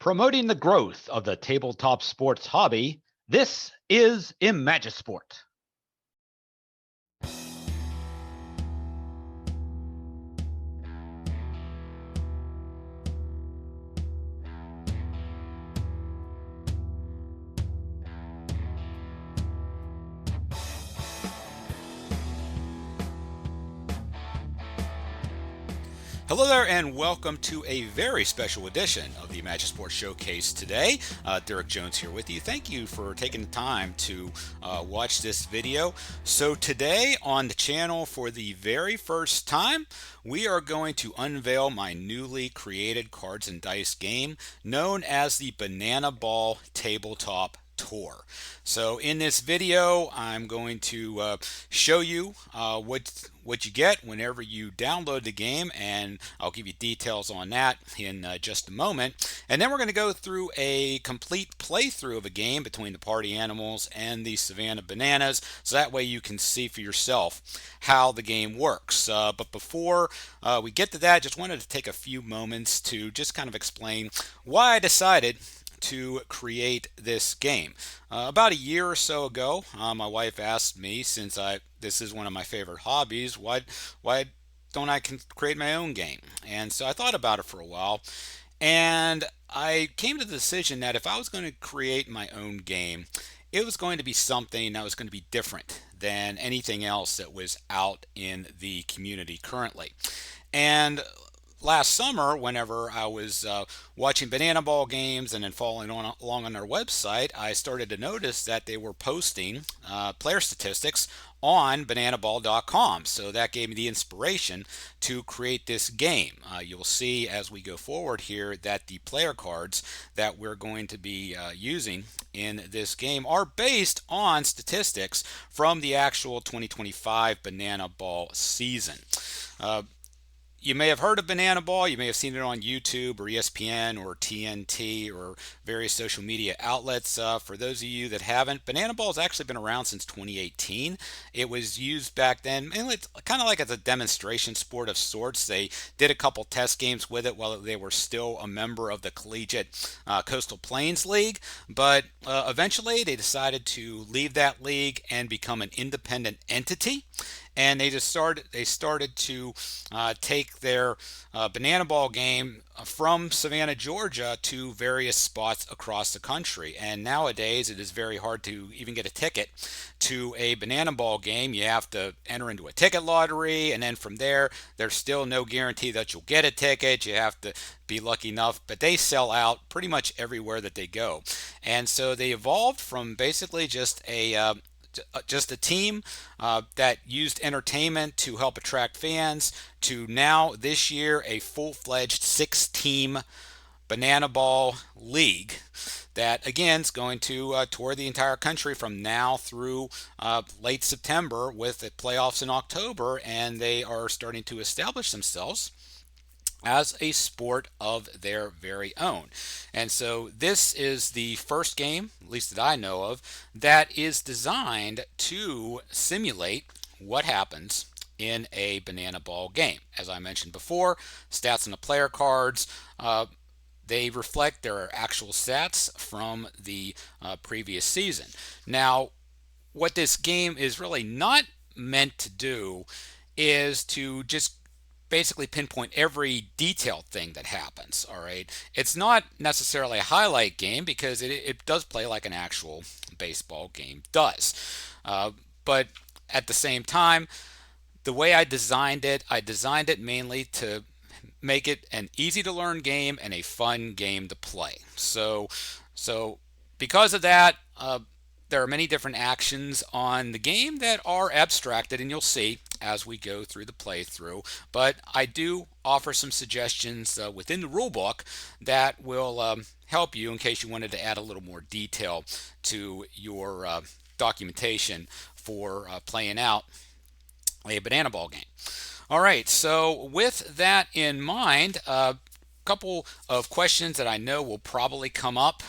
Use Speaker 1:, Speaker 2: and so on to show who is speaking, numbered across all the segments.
Speaker 1: Promoting the growth of the tabletop sports hobby, this is Imagisport.
Speaker 2: Hello there, and welcome to a very special edition of the Imagisport Showcase today. Derek Jones here with you. Thank you for taking the time to watch this video. So today on the channel, for the very first time, we are going to unveil my newly created cards and dice game known as the Banana Ball Tabletop Tour. So in this video, I'm going to show you what you get whenever you download the game, and I'll give you details on that in just a moment. And then we're going to go through a complete playthrough of a game between the party animals and the Savannah Bananas, so that way you can see for yourself how the game works. But before we get to that, just wanted to take a few moments to just kind of explain why I decided to create this game. About a year or so ago, my wife asked me, since this is one of my favorite hobbies, why don't I create my own game? And so I thought about it for a while, and I came to the decision that if I was going to create my own game, it was going to be something that was going to be different than anything else that was out in the community currently. And last summer, whenever I was watching Banana Ball games and then following along on their website, I started to notice that they were posting player statistics on bananaball.com. So that gave me the inspiration to create this game. You'll see as we go forward here that the player cards that we're going to be using in this game are based on statistics from the actual 2025 Banana Ball season. You may have heard of Banana Ball. You may have seen it on YouTube or ESPN or TNT or various social media outlets. For those of you that haven't, Banana Ball has actually been around since 2018. It was used back then, and it's kind of like as a demonstration sport of sorts. They did a couple test games with it while they were still a member of the Collegiate Coastal Plains League, but eventually they decided to leave that league and become an independent entity. And they started to take their Banana Ball game from Savannah, Georgia to various spots across the country. And nowadays it is very hard to even get a ticket to a Banana Ball game. You have to enter into a ticket lottery, and then from there, there's still no guarantee that you'll get a ticket. You have to be lucky enough, but they sell out pretty much everywhere that they go. And so they evolved from basically just a team that used entertainment to help attract fans to now this year a full-fledged 6-team Banana Ball League that again is going to tour the entire country from now through late September, with the playoffs in October, and they are starting to establish themselves as a sport of their very own. And so this is the first game, at least that I know of, that is designed to simulate what happens in a Banana Ball game. As I mentioned before, stats on the player cards, they reflect their actual stats from the previous season. Now, what this game is really not meant to do is to just basically pinpoint every detailed thing that happens. All right, it's not necessarily a highlight game because it does play like an actual baseball game does, but at the same time, the way I designed it mainly to make it an easy to learn game and a fun game to play. So because of that, there are many different actions on the game that are abstracted, and you'll see as we go through the playthrough. But I do offer some suggestions within the rulebook that will help you in case you wanted to add a little more detail to your documentation for playing out a Banana Ball game. All right, so with that in mind, couple of questions that I know will probably come up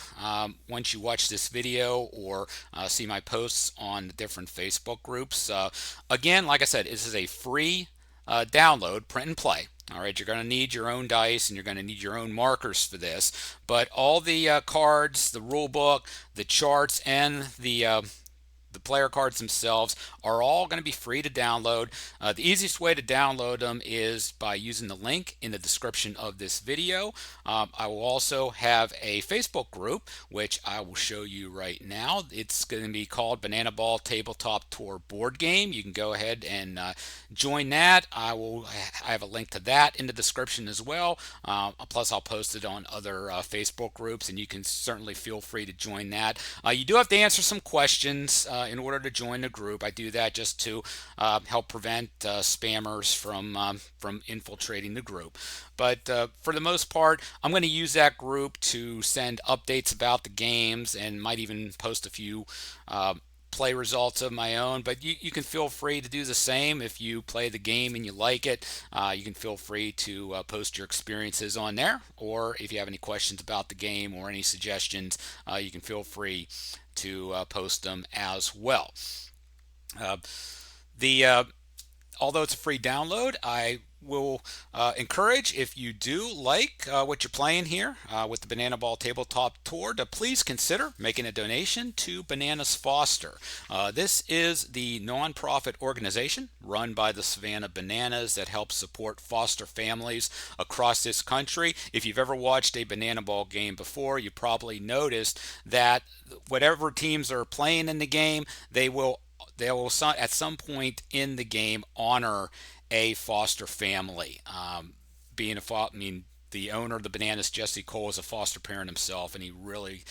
Speaker 2: once you watch this video or see my posts on the different Facebook groups. Again, like I said, this is a free download, print and play. All right, you're going to need your own dice and you're going to need your own markers for this. But all the cards, the rule book, the charts, and the player cards themselves are all going to be free to download. The easiest way to download them is by using the link in the description of this video. I will also have a Facebook group, which I will show you right now. It's going to be called Banana Ball Tabletop Tour Board Game. You can go ahead and join that. I have a link to that in the description as well. Plus, I'll post it on other Facebook groups, and you can certainly feel free to join that. You do have to answer some questions in order to join the group. I do that just to help prevent spammers from infiltrating the group. But for the most part, I'm going to use that group to send updates about the games and might even post a few play results of my own. But you can feel free to do the same if you play the game and you like it. You can feel free to post your experiences on there, or if you have any questions about the game or any suggestions, you can feel free to post them as well. The Although it's a free download, I will encourage, if you do like what you're playing here with the Banana Ball Tabletop Tour, to please consider making a donation to Bananas Foster. This is the nonprofit organization run by the Savannah Bananas that helps support foster families across this country. If you've ever watched a Banana Ball game before, you probably noticed that whatever teams are playing in the game, they will at some point in the game honor a foster family. The owner of the Bananas, Jesse Cole, is a foster parent himself, and he really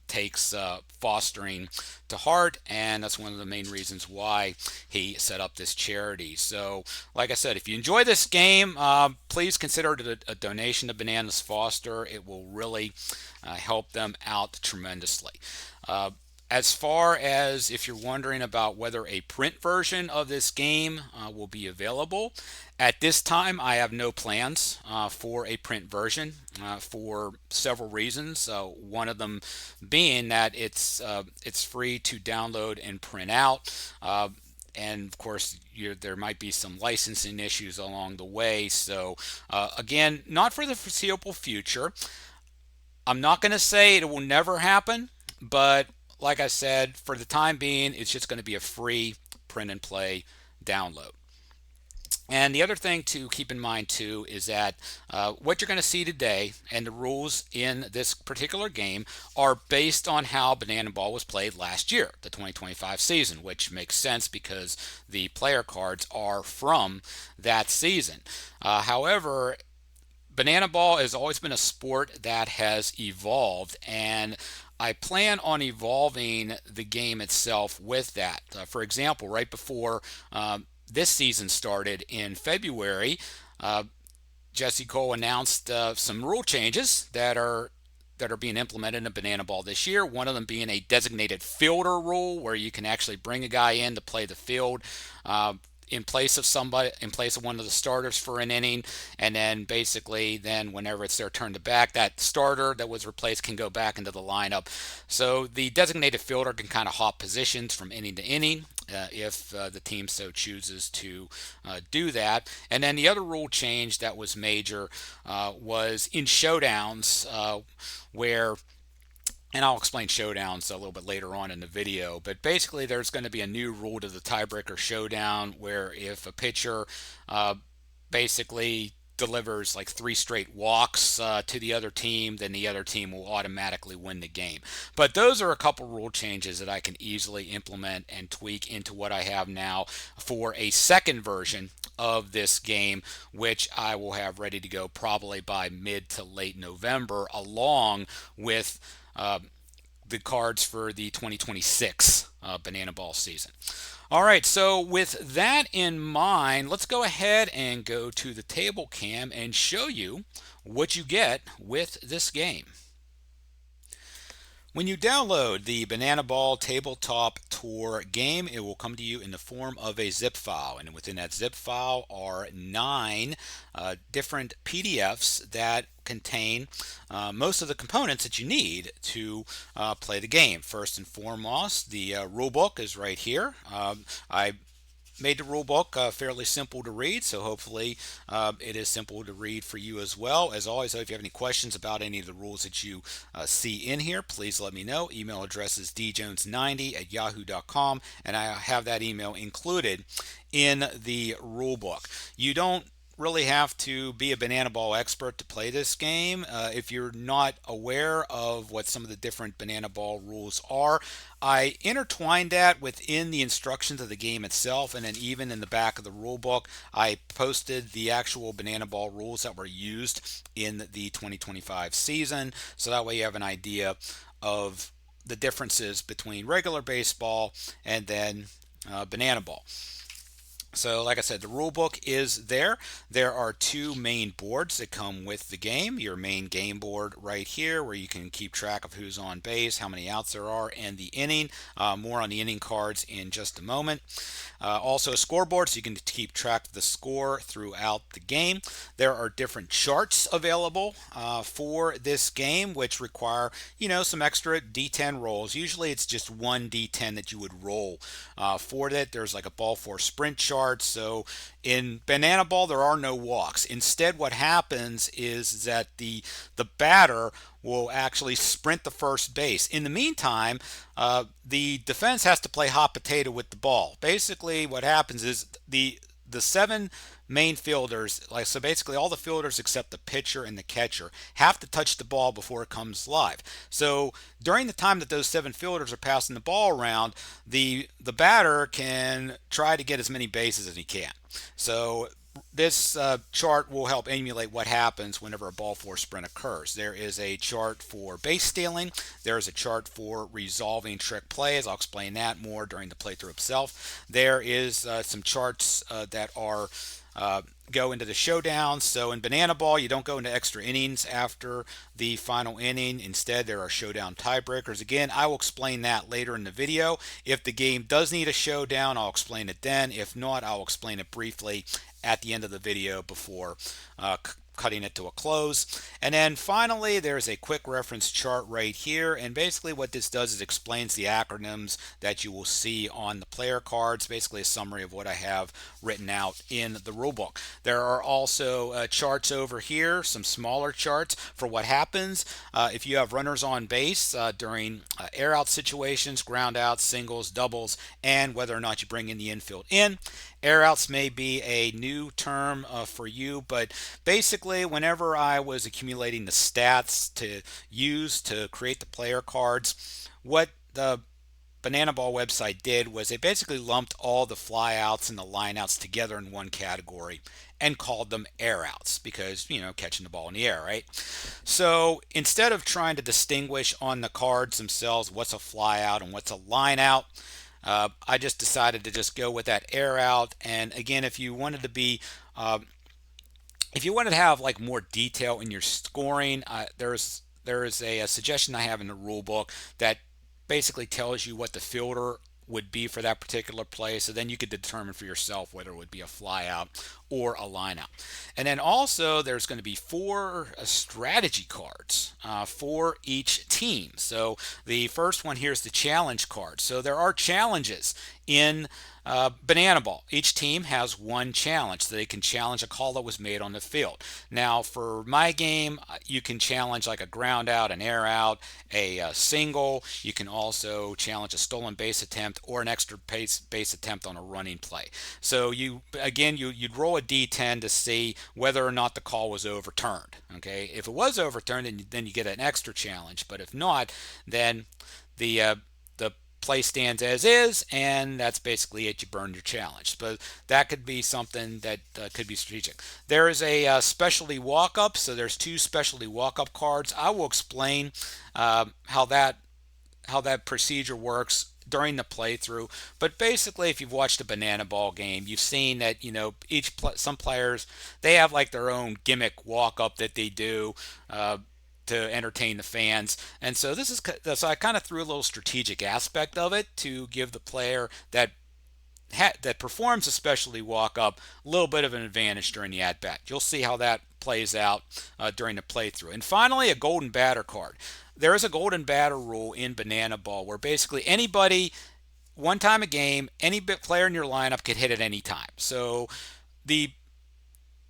Speaker 2: takes fostering to heart, and that's one of the main reasons why he set up this charity. So, like I said, if you enjoy this game, please consider it a donation to Bananas Foster. It will really help them out tremendously. As far as if you're wondering about whether a print version of this game will be available, at this time I have no plans for a print version for several reasons. One of them being that it's free to download and print out. And of course, there might be some licensing issues along the way. So again, not for the foreseeable future. I'm not going to say it will never happen, but like I said, for the time being, it's just going to be a free print and play download. And the other thing to keep in mind too is that what you're going to see today and the rules in this particular game are based on how Banana Ball was played last year, the 2025 season, which makes sense because the player cards are from that season. However, Banana Ball has always been a sport that has evolved, and I plan on evolving the game itself with that. For example, right before this season started in February, Jesse Cole announced some rule changes that are being implemented in Banana Ball this year. One of them being a designated fielder rule, where you can actually bring a guy in to play the field in place of one of the starters for an inning, and then basically whenever it's their turn to bat, that starter that was replaced can go back into the lineup. So the designated fielder can kind of hop positions from inning to inning if the team so chooses to do that. And then the other rule change that was major was in showdowns, where, and I'll explain showdowns a little bit later on in the video, but basically there's going to be a new rule to the tiebreaker showdown, where if a pitcher basically delivers like 3 straight walks to the other team, then the other team will automatically win the game. But those are a couple rule changes that I can easily implement and tweak into what I have now for a second version of this game, which I will have ready to go probably by mid to late November, along with the cards for the 2026 Banana Ball season. All right, so with that in mind, let's go ahead and go to the table cam and show you what you get with this game. When you download the Banana Ball Tabletop Tour game, it will come to you in the form of a zip file, and within that zip file are 9 different PDFs that contain most of the components that you need to play the game. First and foremost, the rule book is right here. I made the rule book fairly simple to read, so hopefully it is simple to read for you as well. As always, if you have any questions about any of the rules that you see in here, please let me know. Email address is djones90@yahoo.com, and I have that email included in the rule book. You don't really have to be a banana ball expert to play this game. If you're not aware of what some of the different banana ball rules are, I intertwined that within the instructions of the game itself, and then even in the back of the rule book, I posted the actual banana ball rules that were used in the 2025 season, so that way you have an idea of the differences between regular baseball and then banana ball. So like I said, the rule book is there. There are two main boards that come with the game. Your main game board right here, where you can keep track of who's on base, how many outs there are, and the inning. More on the inning cards in just a moment. Also a scoreboard, so you can keep track of the score throughout the game. There are different charts available for this game, which require, some extra D10 rolls. Usually it's just one D10 that you would roll for that. There's like a ball four sprint chart. So in Banana Ball, there are no walks. Instead, what happens is that the batter will actually sprint the first base. In the meantime, the defense has to play hot potato with the ball. Basically, what happens is the seven main fielders, so basically all the fielders except the pitcher and the catcher, have to touch the ball before it comes live. So during the time that those seven fielders are passing the ball around, the batter can try to get as many bases as he can. So this chart will help emulate what happens whenever a ball four sprint occurs. There is a chart for base stealing. There is a chart for resolving trick plays. I'll explain that more during the playthrough itself. There is some charts that are go into the showdown. So in Banana Ball, you don't go into extra innings after the final inning. Instead, there are showdown tiebreakers. Again, I will explain that later in the video. If the game does need a showdown, I'll explain it then. If not, I'll explain it briefly at the end of the video before cutting it to a close. And then finally, there's a quick reference chart right here, and basically what this does is explains the acronyms that you will see on the player cards, basically a summary of what I have written out in the rulebook. There are also charts over here, some smaller charts for what happens if you have runners on base during air out situations, ground outs, singles, doubles, and whether or not you bring in the infield in. Air outs may be a new term for you, but basically whenever I was accumulating the stats to use to create the player cards, what the Banana Ball website did was they basically lumped all the flyouts and the lineouts together in one category and called them air outs because, catching the ball in the air, right? So instead of trying to distinguish on the cards themselves what's a flyout and what's a line out, I just decided to just go with that air out. And again, if you wanted to have like more detail in your scoring, there is a suggestion I have in the rule book that basically tells you what the fielder would be for that particular play, so then you could determine for yourself whether it would be a fly out or a line out. And then also there's going to be 4 strategy cards for each team. So the first one here is the challenge card. So there are challenges in Banana Ball. Each team has one challenge. So they can challenge a call that was made on the field. Now for my game, you can challenge like a ground out, an air out, a single. You can also challenge a stolen base attempt or an extra base attempt on a running play. So you'd roll a D10 to see whether or not the call was overturned. Okay, if it was overturned, then you get an extra challenge. But if not, then the play stands as is, and that's basically it. You burn your challenge. But that could be something that could be strategic. There is a specialty walk-up. So there's 2 specialty walk-up cards. I will explain how that procedure works during the playthrough. But basically, if you've watched a Banana Ball game, you've seen that some players, they have like their own gimmick walk-up that they do to entertain the fans. And so so I kind of threw a little strategic aspect of it to give the player that performs a specialty walk-up a little bit of an advantage during the at-bat. You'll see how that plays out during the playthrough. And finally, a golden batter card. There is a golden batter rule in Banana Ball where basically anybody one time a game, any player in your lineup could hit at any time. So the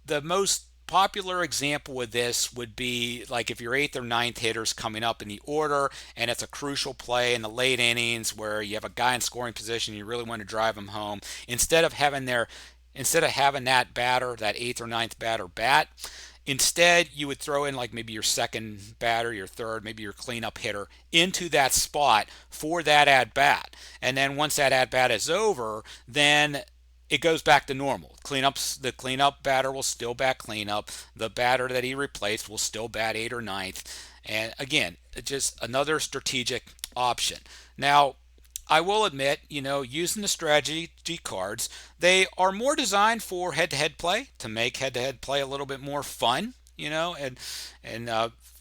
Speaker 2: the most popular example with this would be like if your eighth or ninth hitter's coming up in the order and it's a crucial play in the late innings where you have a guy in scoring position and you really want to drive him home. Instead of having that batter, that eighth or ninth batter bat, instead you would throw in like maybe your second batter, your third, maybe your cleanup hitter into that spot for that at bat. And then once that at bat is over, then it goes back to normal. The cleanup batter will still bat cleanup. The batter that he replaced will still bat eighth or ninth. And again, just another strategic option. Now, I will admit, using the strategy cards, they are more designed for head-to-head play to make head-to-head play a little bit more fun, and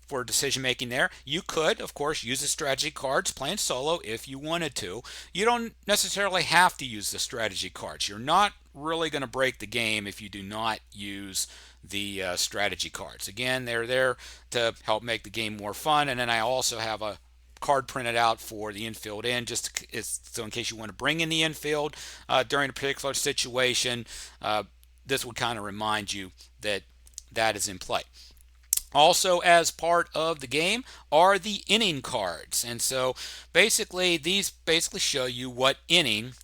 Speaker 2: for decision making there. You could, of course, use the strategy cards playing solo if you wanted to. You don't necessarily have to use the strategy cards. You're not really going to break the game if you do not use the strategy cards. Again, they're there to help make the game more fun. And then I also have a card printed out for the infield in, so in case you want to bring in the infield during a particular situation, this would kind of remind you that that is in play. Also, as part of the game are the inning cards. And so basically, these basically show you what inning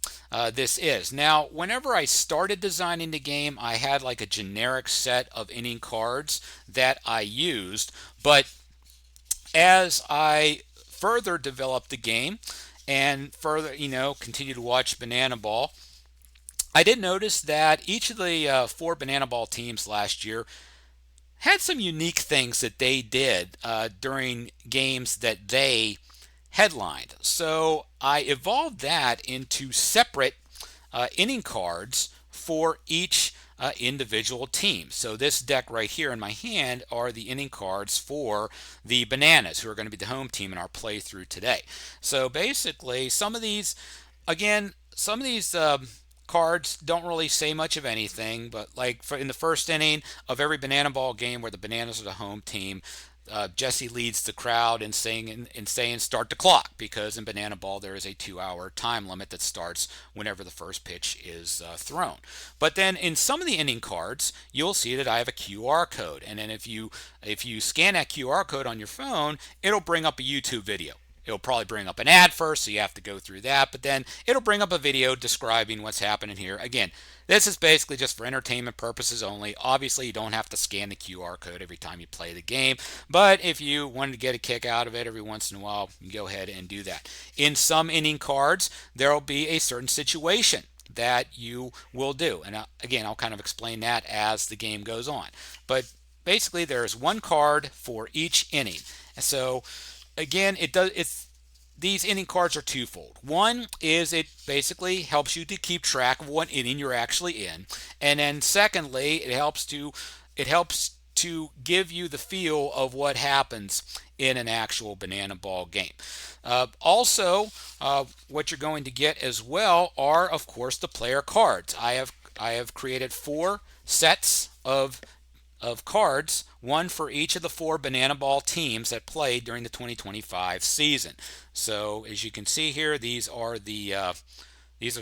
Speaker 2: this is. Now, whenever I started designing the game, I had like a generic set of inning cards that I used. But as I further developed the game and further, continue to watch Banana Ball, I did notice that each of the 4 Banana Ball teams last year had some unique things that they did during games that they headlined. So I evolved that into separate inning cards for each individual team. So this deck right here in my hand are the inning cards for the Bananas, who are going to be the home team in our playthrough today. So basically, some of these cards don't really say much of anything, but like in the first inning of every Banana Ball game where the Bananas are the home team, Jesse leads the crowd in saying start the clock, because in Banana Ball there is a 2-hour time limit that starts whenever the first pitch is thrown. But then in some of the inning cards, you'll see that I have a QR code, and then if you scan that QR code on your phone, it'll bring up a YouTube video. It'll probably bring up an ad first, so you have to go through that, but then it'll bring up a video describing what's happening here. Again, this is basically just for entertainment purposes only. Obviously, you don't have to scan the QR code every time you play the game, but if you wanted to get a kick out of it every once in a while, you can go ahead and do that. In some inning cards, there will be a certain situation that you will do, and again, I'll kind of explain that as the game goes on. But basically, there's one card for each inning. So again, these inning cards are twofold. One is it basically helps you to keep track of what inning you're actually in, and then secondly, it helps to give you the feel of what happens in an actual Banana Ball game. Also, what you're going to get as well are, of course, the player cards. I have created 4 sets of cards, one for each of the 4 Banana Ball teams that played during the 2025 season. So as you can see here, these are the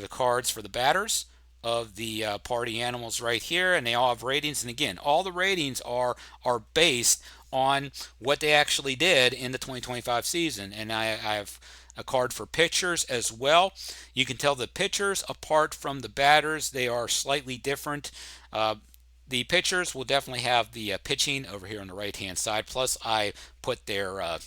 Speaker 2: cards for the batters of the party animals right here, and they all have ratings. And again, all the ratings are based on what they actually did in the 2025 season. And I have a card for pitchers as well. You can tell the pitchers apart from the batters. They are slightly different. The pitchers will definitely have the pitching over here on the right-hand side. Plus, I put their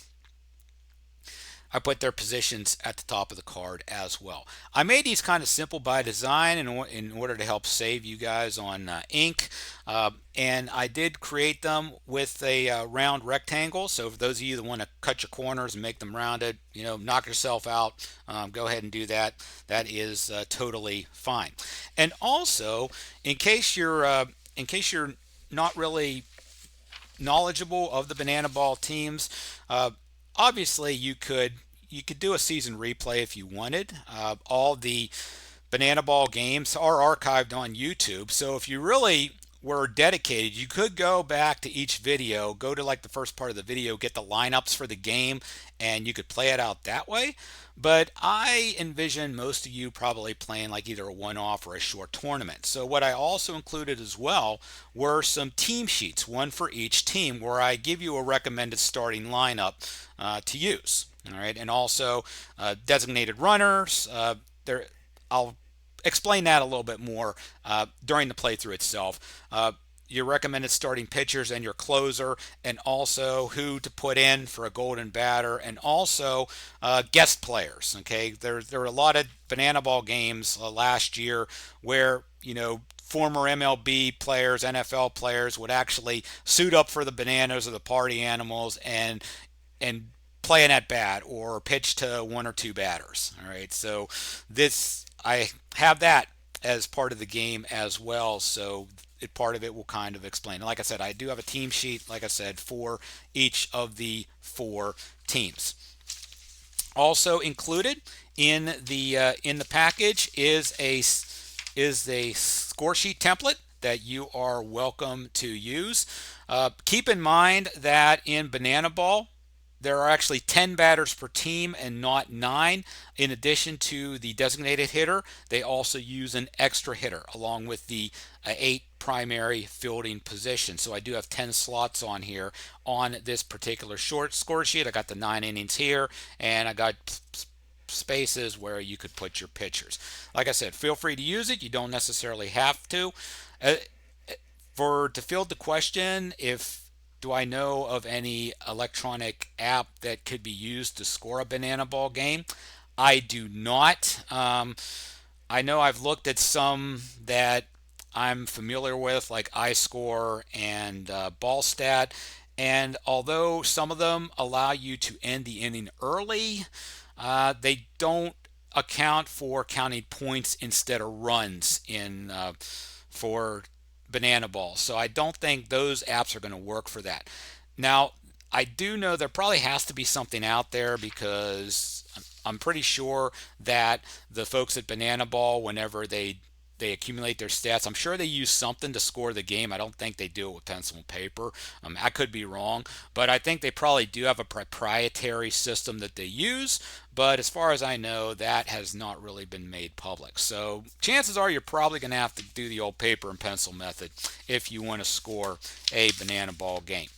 Speaker 2: positions at the top of the card as well. I made these kind of simple by design in order to help save you guys on ink. And I did create them with a round rectangle. So for those of you that want to cut your corners and make them rounded, knock yourself out, go ahead and do that. That is totally fine. And also, in case you're not really knowledgeable of the Banana Ball teams, obviously you could do a season replay if you wanted. All the Banana Ball games are archived on YouTube, so if you really were dedicated. You could go back to each video, go to like the first part of the video, get the lineups for the game, and you could play it out that way. But I envision most of you probably playing like either a one-off or a short tournament. So what I also included as well were some team sheets, one for each team, where I give you a recommended starting lineup to use. All right, and also designated runners. There, I'll explain that a little bit more during the playthrough itself. Your recommended starting pitchers and your closer, and also who to put in for a golden batter, and also guest players. Okay, there were a lot of banana ball games last year where former MLB players, NFL players would actually suit up for the Bananas or the Party Animals and play an at bat or pitch to one or two batters. All right, so this I have that as part of the game as well. So part of it will kind of explain. And like I said, I do have a team sheet, like I said, for each of the 4 teams. Also included in the package is a score sheet template that you are welcome to use. Keep in mind that in Banana Ball, there are actually 10 batters per team and not 9. In addition to the designated hitter, they also use an extra hitter along with the 8 primary fielding positions. So I do have 10 slots on here on this particular short score sheet. I got the 9 innings here, and I got spaces where you could put your pitchers. Like I said, feel free to use it. You don't necessarily have to. To field the question, do I know of any electronic app that could be used to score a Banana Ball game? I do not. I know I've looked at some that I'm familiar with, like iScore and Ballstat, and although some of them allow you to end the inning early, they don't account for counting points instead of runs for Banana Ball. So I don't think those apps are going to work for that. Now, I do know there probably has to be something out there, because I'm pretty sure that the folks at Banana Ball, whenever they accumulate their stats, I'm sure they use something to score the game. I don't think they do it with pencil and paper. I could be wrong, but I think they probably do have a proprietary system that they use. But as far as I know, that has not really been made public. So chances are you're probably going to have to do the old paper and pencil method if you want to score a Banana Ball game.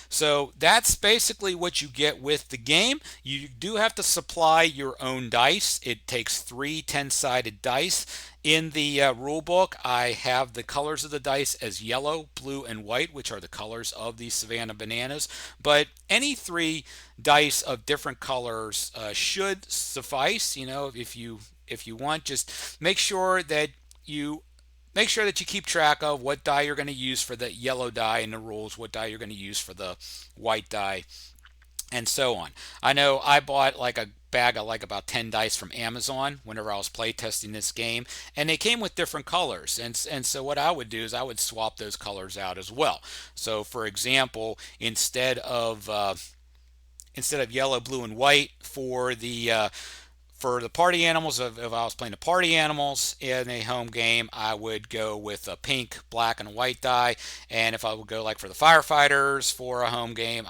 Speaker 2: So that's basically what you get with the game. You do have to supply your own dice. It takes 3 10-sided dice. In the rule book, I have the colors of the dice as yellow, blue, and white, which are the colors of the Savannah Bananas. But any 3 dice of different colors should suffice. If you want, just make sure that you keep track of what die you're going to use for the yellow die in the rules, what die you're going to use for the white die, and so on. I know I bought like a bag of like about 10 dice from Amazon whenever I was playtesting this game, and they came with different colors. And so what I would do is I would swap those colors out as well. So for example, instead of yellow, blue, and white for the party animals, if I was playing the party animals in a home game, I would go with a pink, black, and white die. And if I would go like for the firefighters for a home game,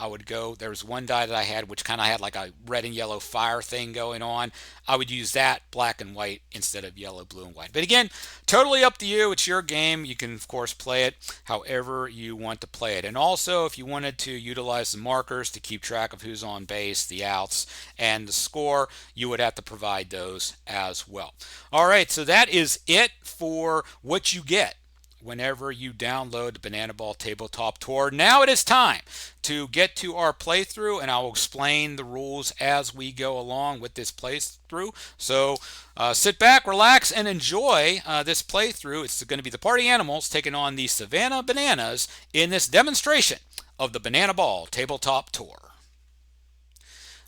Speaker 2: there was one die that I had which kind of had like a red and yellow fire thing going on. I would use that black and white instead of yellow, blue, and white. But again, totally up to you. It's your game. You can, of course, play it however you want to play it. And also, if you wanted to utilize the markers to keep track of who's on base, the outs, and the score, you would have to provide those as well. All right, so that is it for what you get whenever you download the Banana Ball Tabletop Tour. Now it is time to get to our playthrough, and I'll explain the rules as we go along with this playthrough. So sit back, relax, and enjoy this playthrough. It's going to be the Party Animals taking on the Savannah Bananas in this demonstration of the Banana Ball Tabletop Tour.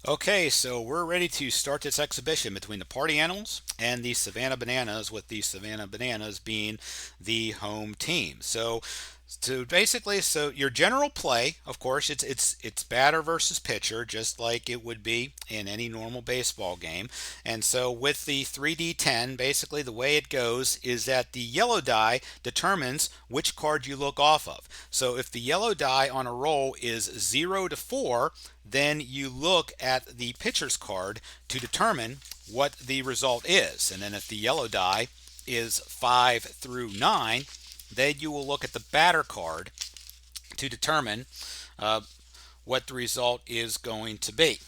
Speaker 2: Okay, so we're ready to start this exhibition between the Party Animals and the Savannah Bananas, with the Savannah Bananas being the home team. So So basically, so your general play, of course, it's batter versus pitcher, just like it would be in any normal baseball game. And so with the 3D10, basically the way it goes is that the yellow die determines which card you look off of. So if the yellow die on a roll is 0 to 4, then you look at the pitcher's card to determine what the result is. And then if the yellow die is 5 through 9, then you will look at the batter card to determine uh, what the result is going to be.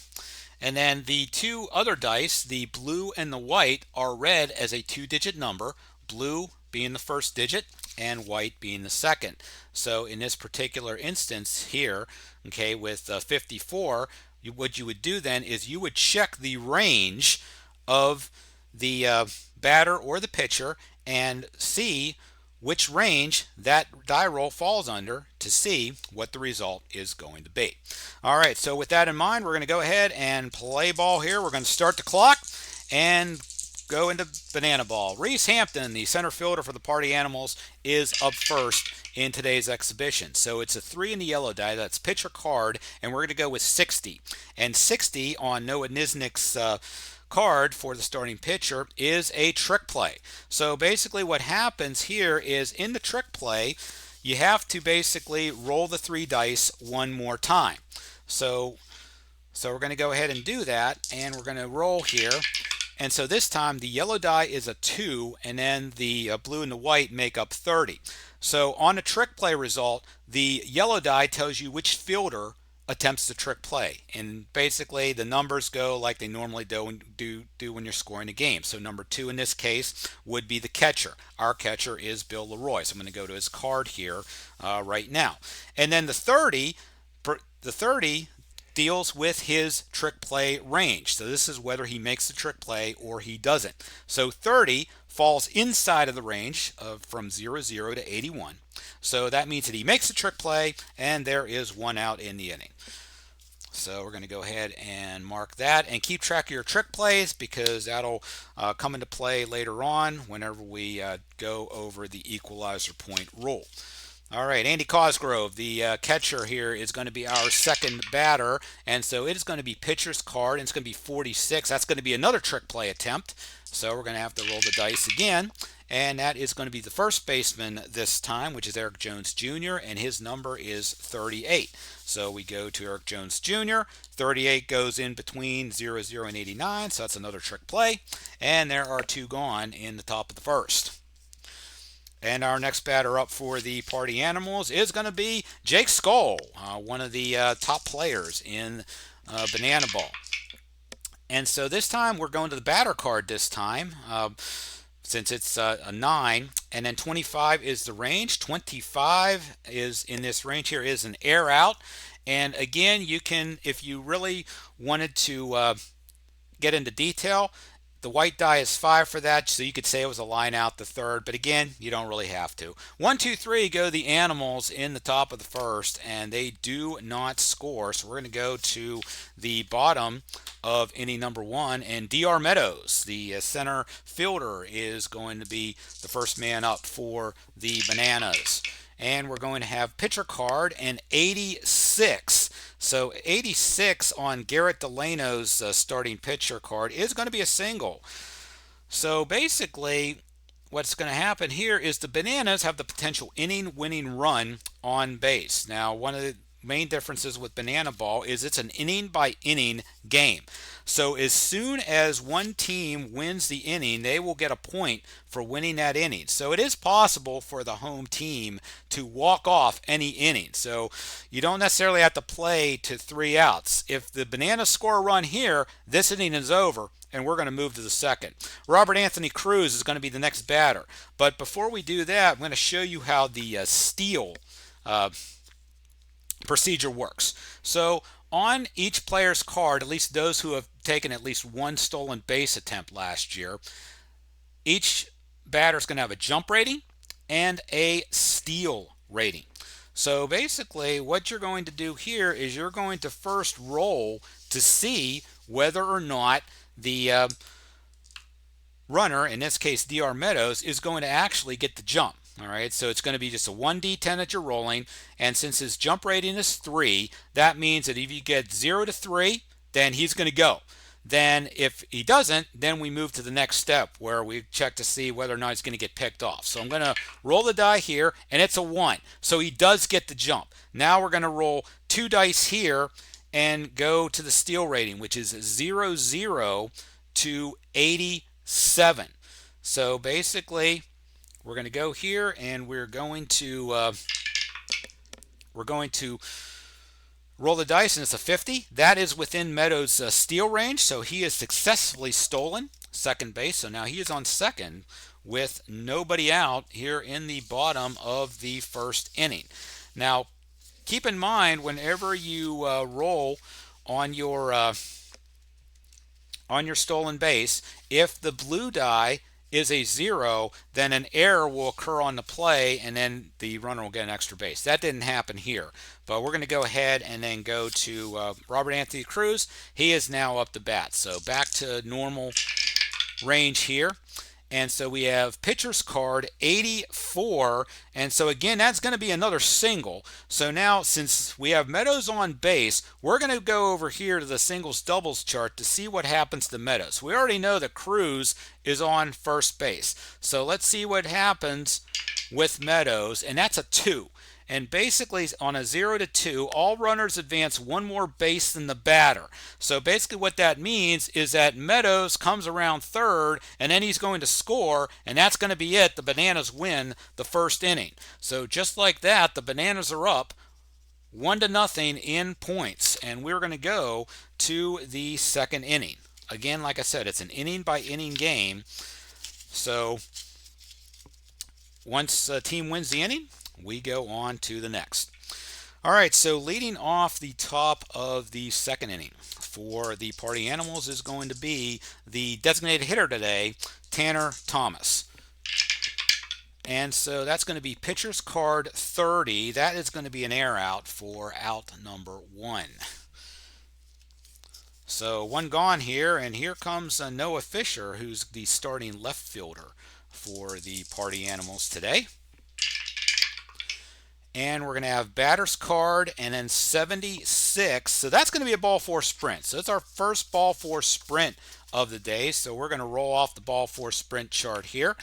Speaker 2: And then the two other dice, the blue and the white, are read as a two-digit number, blue being the first digit and white being the second. So in this particular instance here, okay, with 54, what you would do then is you would check the range of the batter or the pitcher and see which range that die roll falls under to see what the result is going to be. All right, so with that in mind, we're going to go ahead and play ball here. We're going to start the clock and go into Banana Ball. Reese Hampton, the center fielder for the Party Animals, is up first in today's exhibition. So it's a 3 in the yellow die. That's pitcher card, and we're going to go with 60. And 60 on Noah Nisnik's card for the starting pitcher is a trick play. So basically what happens here is in the trick play, you have to basically roll the 3 dice one more time. So we're going to go ahead and do that, and we're going to roll here. And so this time the yellow die is a 2, and then the blue and the white make up 30. So on a trick play result, the yellow die tells you which fielder attempts the trick play, and basically the numbers go like they normally do when you're scoring a game. So number 2 in this case would be the catcher. Our catcher is Bill Leroy, so I'm going to go to his card here right now. And then the 30 deals with his trick play range. So this is whether he makes the trick play or he doesn't. So 30 falls inside of the range of from 00 to 81. So that means that he makes the trick play, and there is 1 out in the inning. So we're going to go ahead and mark that, and keep track of your trick plays, because that'll come into play later on whenever we go over the equalizer point rule. All right, Andy Cosgrove, the catcher here, is going to be our second batter, and so it is going to be pitcher's card, and it's going to be 46. That's going to be another trick play attempt, so we're going to have to roll the dice again, and that is going to be the first baseman this time, which is Eric Jones Jr., and his number is 38. So we go to Eric Jones Jr., 38 goes in between 00 and 89, so that's another trick play, and there are 2 gone in the top of the first. And our next batter up for the Party Animals is going to be Jake Skull, one of the top players in Banana Ball. And so this time we're going to the batter card this time, since it's a 9. And then 25 is the range. 25 is in this range here is an air out. And again, you can, if you really wanted to get into detail, the white die is 5 for that, so you could say it was a line out the third, but again, you don't really have to. 1, 2, 3 go the Animals in the top of the first, and they do not score. So we're going to go to the bottom of inning number 1, and D.R. Meadows, the center fielder, is going to be the first man up for the Bananas. And we're going to have pitcher card and 86. So 86 on Garrett Delano's starting pitcher card is going to be a single. So basically, what's going to happen here is the Bananas have the potential inning-winning run on base. Now, one of the main differences with Banana Ball is it's an inning-by-inning game. So as soon as one team wins the inning, they will get a point for winning that inning. So it is possible for the home team to walk off any inning. So you don't necessarily have to play to 3 outs. If the Bananas score a run here, this inning is over, and we're going to move to the second. Robert Anthony Cruz is going to be the next batter. But before we do that, I'm going to show you how the steal procedure works. So on each player's card, at least those who have taken at least one stolen base attempt last year, each batter is going to have a jump rating and a steal rating. So basically what you're going to do here is you're going to first roll to see whether or not the runner, in this case D.R. Meadows, is going to actually get the jump. All right, so it's going to be just a 1d10 that you're rolling, and since his jump rating is 3, that means that if you get 0 to 3, then he's going to go. Then if he doesn't, then we move to the next step where we check to see whether or not he's going to get picked off. So I'm going to roll the die here, and it's a 1. So he does get the jump. Now we're going to roll 2 dice here and go to the steal rating, which is 00 to 87. So basically, we're going to go here and we're going to roll the dice, and it's a 50. That is within Meadows' steal range, so he has successfully stolen second base. So now he is on second with nobody out here in the bottom of the first inning. Now, keep in mind whenever you roll on your stolen base, if the blue die is a 0, then an error will occur on the play, and then the runner will get an extra base. That didn't happen here, but we're going to go ahead and then go to Robert Anthony Cruz. He is now up to bat, so back to normal range here. And so we have pitcher's card 84, and so again that's going to be another single. So now since we have Meadows on base, we're going to go over here to the singles doubles chart to see what happens to Meadows. We already know that Cruz is on first base, so let's see what happens with Meadows, and that's a 2. And basically on a 0 to 2, all runners advance one more base than the batter. So basically what that means is that Meadows comes around third, and then he's going to score, and that's going to be it. The Bananas win the first inning. So just like that, the Bananas are up 1-0 in points, and we're going to go to the second inning. Again, like I said, it's an inning by inning game. So once a team wins the inning, we go on to the next. All right, so leading off the top of the second inning for the Party Animals is going to be the designated hitter today, Tanner Thomas. And so that's going to be pitcher's card 30. That is going to be an air out for out number 1. So 1 gone here, and here comes Noah Fisher, who's the starting left fielder for the Party Animals today. And we're going to have batter's card and then 76. So that's going to be a ball 4 sprint. So it's our first ball 4 sprint of the day. So we're going to roll off the ball 4 sprint chart here.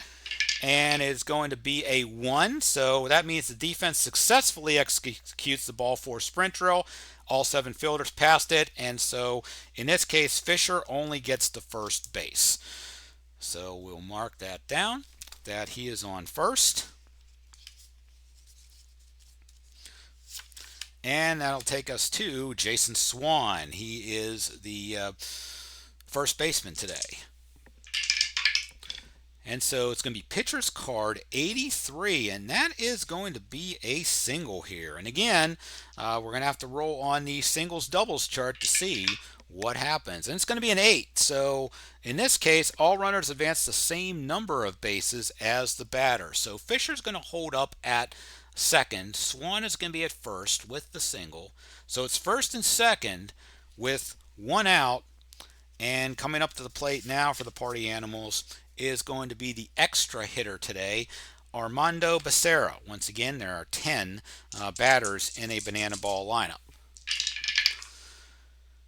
Speaker 2: And it's going to be a 1. So that means the defense successfully executes the ball 4 sprint drill. All 7 fielders passed it. And so in this case, Fisher only gets to first base. So we'll mark that down, that he is on first. And that'll take us to Jason Swan. He is the first baseman today. And so it's going to be pitcher's card 83, and that is going to be a single here. And again, we're going to have to roll on the singles doubles chart to see what happens. And it's going to be an 8. So in this case, all runners advance the same number of bases as the batter. So Fisher's going to hold up at second. Swan is going to be at first with the single. So it's first and second with 1 out. And coming up to the plate now for the Party Animals is going to be the extra hitter today, Armando Becerra. Once again, there are 10 batters in a Banana Ball lineup.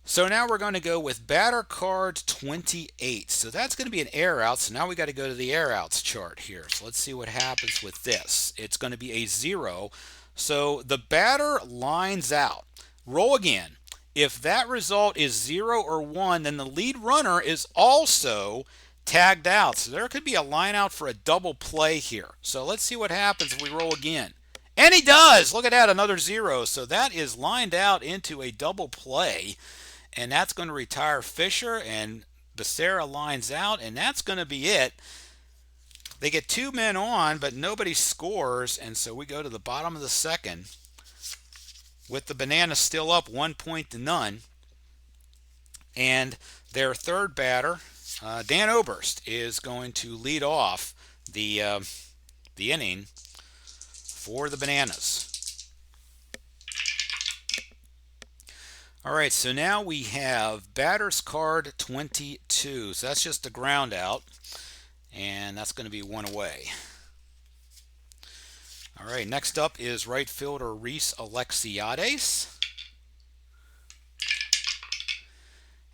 Speaker 2: So now we're going to go with batter card 28. So that's going to be an air out. So now we got to go to the air outs chart here. So let's see what happens with this. It's going to be a 0. So the batter lines out. Roll again. If that result is 0 or 1, then the lead runner is also tagged out. So there could be a line out for a double play here. So let's see what happens if we roll again. And he does! Look at that, another 0. So that is lined out into a double play. And that's going to retire Fisher, and Becerra lines out, and that's going to be it. They get 2 men on, but nobody scores, and so we go to the bottom of the second with the Bananas still up 1-0. And their third batter, Dan Oberst, is going to lead off the inning for the Bananas. All right, so now we have batter's card 22. So that's just a ground out, and that's going to be 1 away. All right, next up is right fielder Reese Alexiades.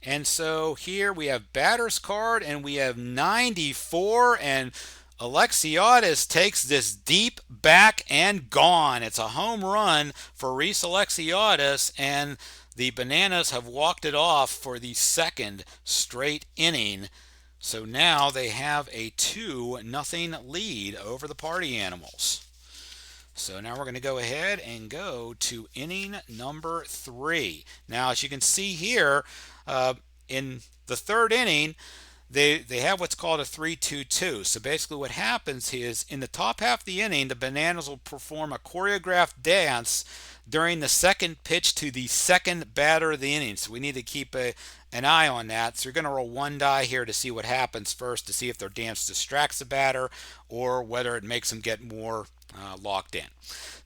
Speaker 2: And so here we have batter's card and we have 94, and Alexiades takes this deep back and gone. It's a home run for Reese Alexiades, and the Bananas have walked it off for the second straight inning. So now they have a 2-0 lead over the Party Animals. So now we're going to go ahead and go to inning number 3. Now, as you can see here, in the third inning, they have what's called a 3-2-2. So basically what happens is in the top half of the inning, the Bananas will perform a choreographed dance during the second pitch to the second batter of the inning. So we need to keep an eye on that. So you're going to roll one die here to see what happens first, to see if their dance distracts the batter or whether it makes them get more locked in.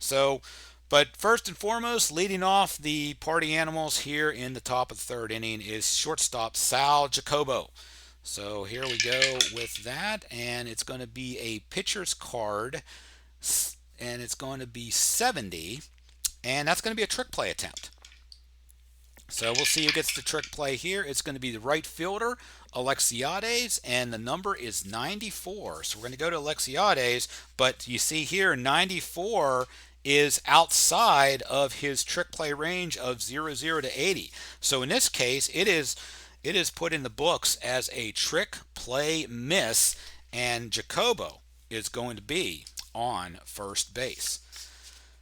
Speaker 2: So, but first and foremost, leading off the Party Animals here in the top of the third inning is shortstop Sal Jacobo. So here we go with that, and it's going to be a pitcher's card, and it's going to be 70, and that's going to be a trick play attempt. So we'll see who gets the trick play here. It's going to be the right fielder, Alexiades, and the number is 94. So we're going to go to Alexiades, but you see here 94 is outside of his trick play range of 0 to 80. So in this case, it is put in the books as a trick play miss, and Jacobo is going to be on first base.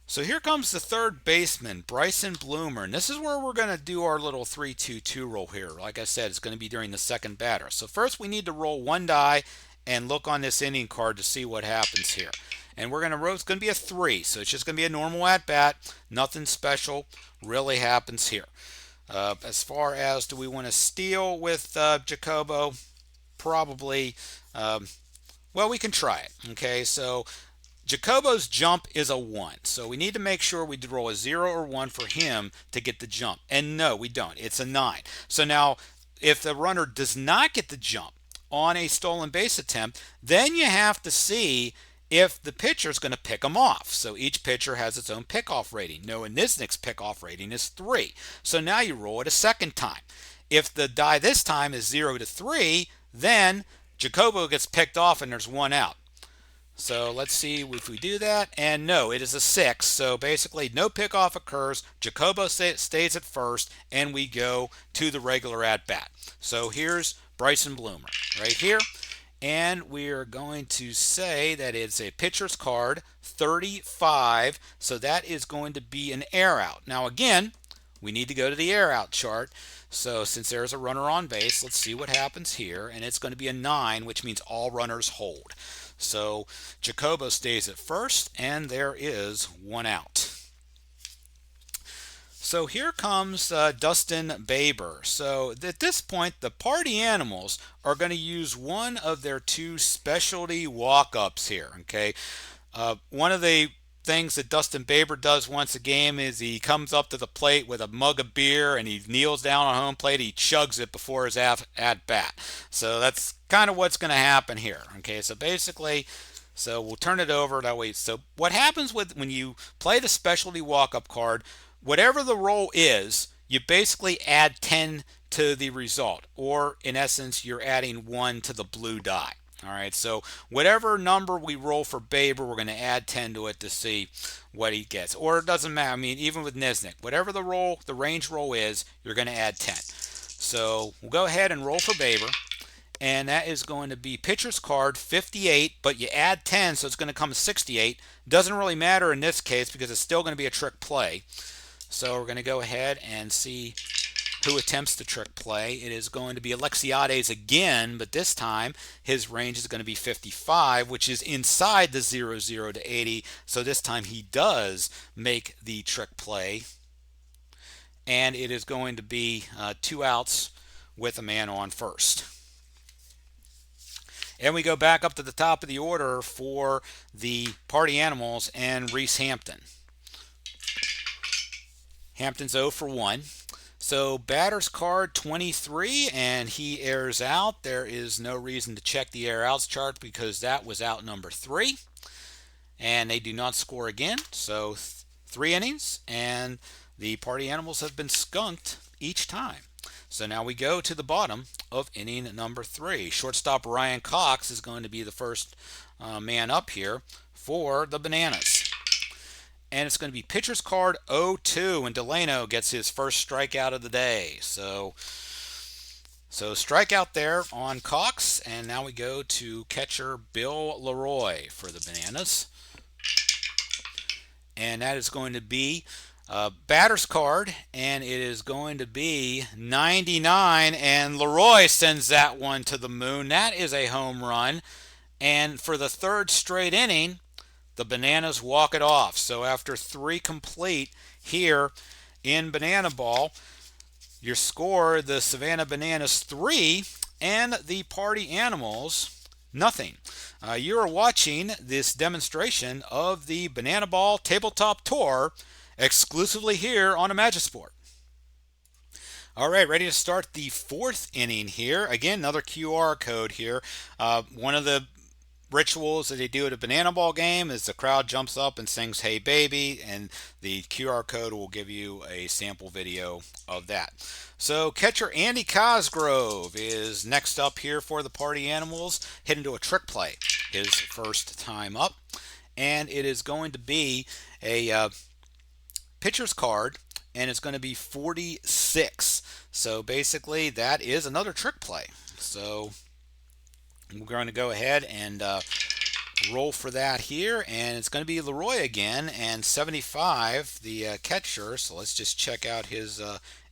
Speaker 2: So here comes the third baseman, Bryson Bloomer, and this is where we're going to do our little 3-2-2 roll here. Like I said, it's going to be during the second batter. So first we need to roll one die and look on this inning card to see what happens here. And we're going to roll, it's going to be a 3, so it's just going to be a normal at-bat. Nothing special really happens here. As far as do we want to steal with Jacobo, probably, well, we can try it. Okay, so Jacobo's jump is a 1, so we need to make sure we roll a 0 or 1 for him to get the jump. And no, we don't. It's a 9. So now, if the runner does not get the jump on a stolen base attempt, then you have to see if the pitcher is going to pick him off. So each pitcher has its own pickoff rating. Noah Nisnik's pickoff rating is 3. So now you roll it a second time. If the die this time is 0 to 3, then Jacobo gets picked off and there's 1 out. So let's see if we do that, and no, it is a 6. So basically no pickoff occurs, Jacobo stays at first, and we go to the regular at-bat. So here's Bryson Bloomer right here, and we are going to say that it's a pitcher's card, 35, so that is going to be an air out. Now again, we need to go to the air out chart. So since there's a runner on base, let's see what happens here, and it's going to be a 9, which means all runners hold. So Jacobo stays at first, and there is 1 out. So here comes Dustin Baber. So at this point, the Party Animals are going to use one of their 2 specialty walk-ups here. Okay, one of the things that Dustin Baber does once a game is he comes up to the plate with a mug of beer and he kneels down on home plate. He chugs it before his at bat. So that's kind of what's going to happen here. Okay, so basically, so we'll turn it over that way. So what happens when you play the specialty walk-up card, whatever the roll is, you basically add 10 to the result, or in essence, you're adding 1 to the blue die. All right, so whatever number we roll for Baber, we're going to add 10 to it to see what he gets. Or it doesn't matter. I mean, even with Nisnik, whatever the range roll is, you're going to add 10. So we'll go ahead and roll for Baber, and that is going to be pitcher's card 58, but you add 10, so it's going to come 68. Doesn't really matter in this case because it's still going to be a trick play. So we're going to go ahead and see who attempts the trick play. It is going to be Alexiades again, but this time his range is going to be 55, which is inside the 0 to 80. So this time he does make the trick play, and it is going to be 2 outs with a man on first. And we go back up to the top of the order for the Party Animals and Reese Hampton. Hampton's 0 for 1. So batter's card 23, and he airs out. There is no reason to check the air outs chart because that was out number 3. and they do not score again. So 3 innings, and the party animals have been skunked each time. So now we go to the bottom of inning number 3. Shortstop Ryan Cox is going to be the first man up here for the Bananas. And it's going to be pitcher's card 0-2, and Delano gets his first strikeout of the day. So strikeout there on Cox, and now we go to catcher Bill Leroy for the Bananas. And that is going to be batter's card, and it is going to be 99, and Leroy sends that one to the moon. That is a home run. And for the third straight inning, the Bananas walk it off. So after 3 complete here in Banana Ball, your score, the Savannah Bananas 3 and the Party Animals nothing. You are watching this demonstration of the Banana Ball Tabletop Tour exclusively here on Imagisport. All right, ready to start the 4th inning here. Again, another QR code here. One of the rituals that they do at a Banana Ball game is the crowd jumps up and sings "Hey Baby," and the QR code will give you a sample video of that. So catcher Andy Cosgrove is next up here for the Party Animals, heading to a trick play, his first time up, and it is going to be a pitcher's card, and it's going to be 46. So basically that is another trick play. So we're going to go ahead and roll for that here, and it's going to be Leroy again, and 75 the catcher. So let's just check out his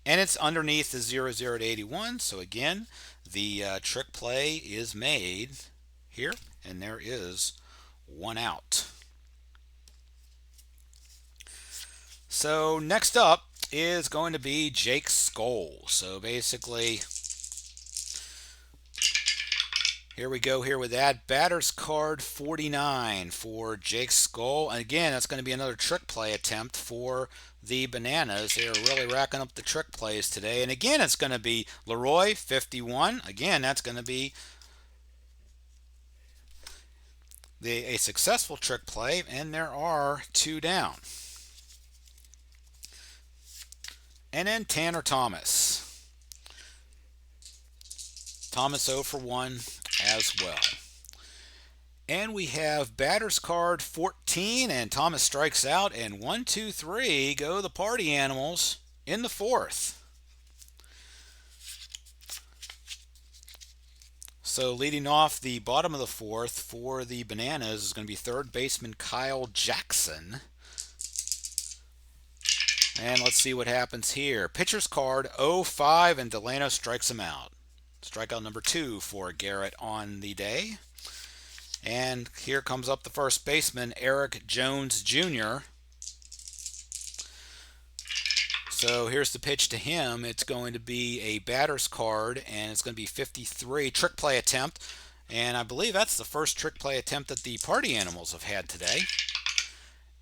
Speaker 2: and it's underneath the 00 to 81. So again, the trick play is made here, and there is 1 out. So next up is going to be Jake Skoll. So basically, here we go here with that. Batter's card 49 for Jake Skoll. And again, that's going to be another trick play attempt for the Bananas. They are really racking up the trick plays today. And again, it's going to be Leroy 51. Again, that's going to be a successful trick play. And there are 2 down. And then Tanner Thomas. Thomas 0 for 1 as well. And we have batter's card 14, and Thomas strikes out, and 1, 2, 3 go the Party Animals in the 4th. So leading off the bottom of the 4th for the Bananas is going to be third baseman Kyle Jackson. And let's see what happens here. Pitcher's card 05, and Delano strikes him out. Strikeout number 2 for Garrett on the day. And here comes up the first baseman, Eric Jones Jr. So here's the pitch to him. It's going to be a batter's card, and it's going to be 53. Trick play attempt. And I believe that's the first trick play attempt that the Party Animals have had today.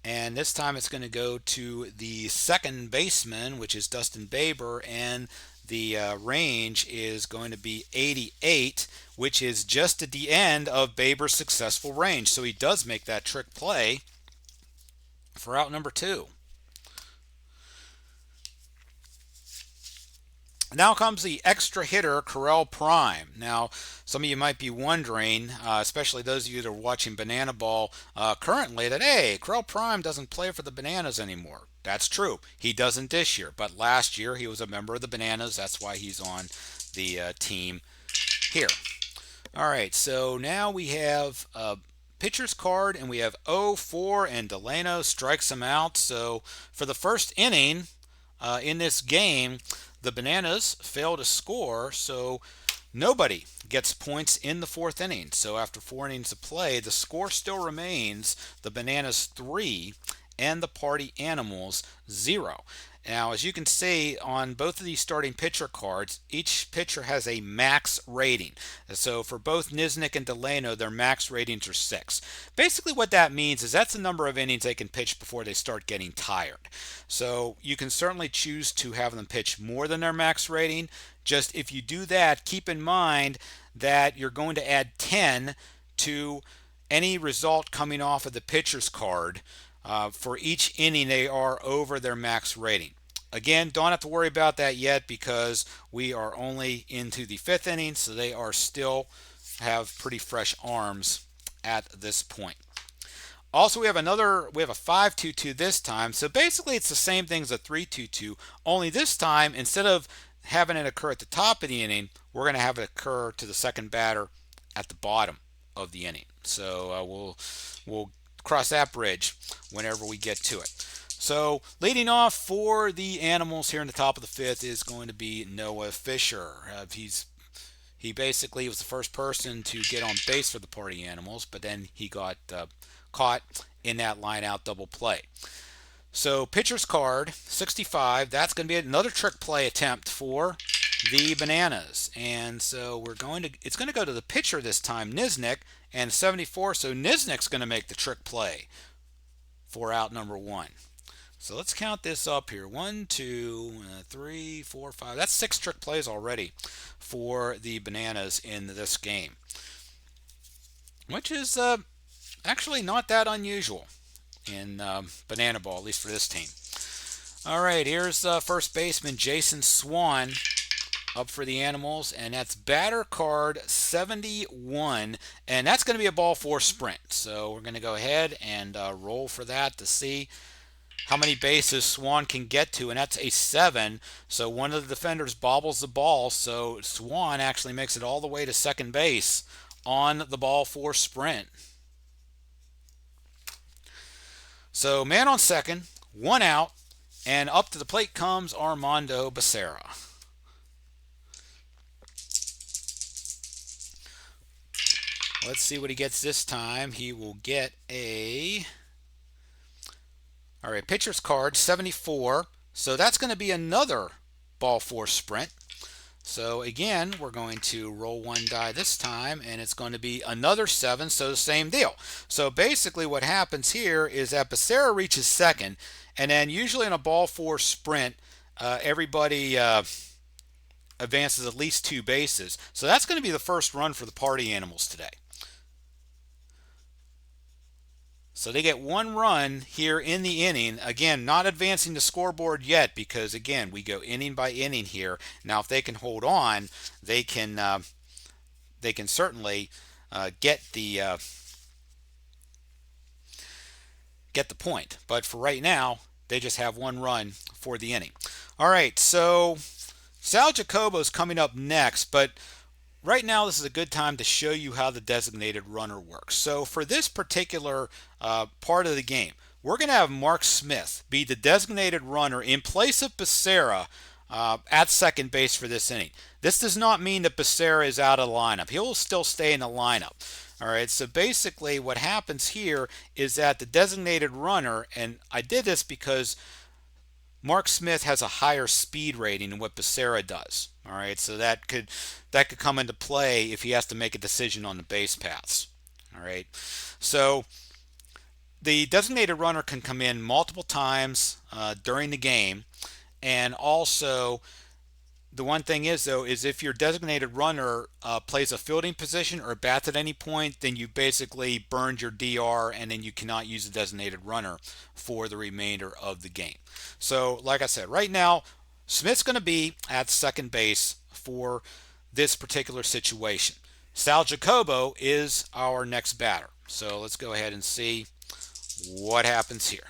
Speaker 2: And this time it's going to go to the second baseman, which is Dustin Baber, and the range is going to be 88, which is just at the end of Baber's successful range. So he does make that trick play for out number 2. Now comes the extra hitter, Correll Prime. Now, some of you might be wondering, especially those of you that are watching Banana Ball currently, that, hey, Correll Prime doesn't play for the Bananas anymore. That's true. He doesn't this year, but last year he was a member of the Bananas. That's why he's on the team here. All right, so now we have a pitcher's card, and we have 0-4, and Delano strikes him out. So for the first inning in this game, the Bananas fail to score, so nobody gets points in the 4th inning. So after 4 innings of play, the score still remains the Bananas 3 and the Party Animals 0. Now, as you can see on both of these starting pitcher cards, each pitcher has a max rating. So for both Nisnik and Delano, their max ratings are 6. Basically what that means is that's the number of innings they can pitch before they start getting tired. So you can certainly choose to have them pitch more than their max rating. Just if you do that, keep in mind that you're going to add 10 to any result coming off of the pitcher's card, for each inning they are over their max rating. Again, don't have to worry about that yet because we are only into the 5th inning, so they are still have pretty fresh arms at this point. Also, we have a 5-2-2 this time. So basically it's the same thing as a 3-2-2, only this time instead of having it occur at the top of the inning, we're going to have it occur to the second batter at the bottom of the inning. So we'll cross that bridge whenever we get to it. So leading off for the Animals here in the top of the 5th is going to be Noah Fisher. He basically was the first person to get on base for the Party Animals, but then he got caught in that line out double play. So pitcher's card 65, that's going to be another trick play attempt for the Bananas. And so it's going to go to the pitcher this time, Niznik, and 74, so Niznik's going to make the trick play for out number 1. So let's count this up here. 1, 2, 3, 4, 5. That's 6 trick plays already for the Bananas in this game, which is actually not that unusual in Banana Ball, at least for this team. All right, here's first baseman Jason Swan up for the Animals, and that's batter card 71, and that's going to be a ball 4 sprint. So we're going to go ahead and roll for that to see how many bases Swan can get to, and that's a 7. So one of the defenders bobbles the ball, so Swan actually makes it all the way to second base on the ball 4 sprint. So man on second, 1 out, and up to the plate comes Armando Becerra. Let's see what he gets this time. He will get all right, pitcher's card 74. So that's going to be another ball 4 sprint. So again, we're going to roll 1 die this time, and it's going to be another 7, so the same deal. So basically what happens here is that Becerra reaches second, and then usually in a ball 4 sprint, everybody advances at least 2 bases. So that's going to be the first run for the Party Animals today. So they get 1 run here in the inning. Again, not advancing the scoreboard yet because, again, we go inning by inning here. Now, if they can hold on, they can certainly get the point. But for right now, they just have 1 run for the inning. All right, so Sal Jacobo's coming up next, but right now, this is a good time to show you how the designated runner works. So for this particular part of the game, we're going to have Mark Smith be the designated runner in place of Becerra at second base for this inning. This does not mean that Becerra is out of the lineup. He'll still stay in the lineup. All right, so basically what happens here is that the designated runner, and I did this because Mark Smith has a higher speed rating than what Becerra does. All right, so that could come into play if he has to make a decision on the base paths. All right, so the designated runner can come in multiple times during the game, and also the one thing is though is if your designated runner plays a fielding position or bats at any point, then you basically burned your DR, and then you cannot use the designated runner for the remainder of the game. So like I said, right now Smith's going to be at second base for this particular situation. Sal Jacobo is our next batter. So let's go ahead and see what happens here.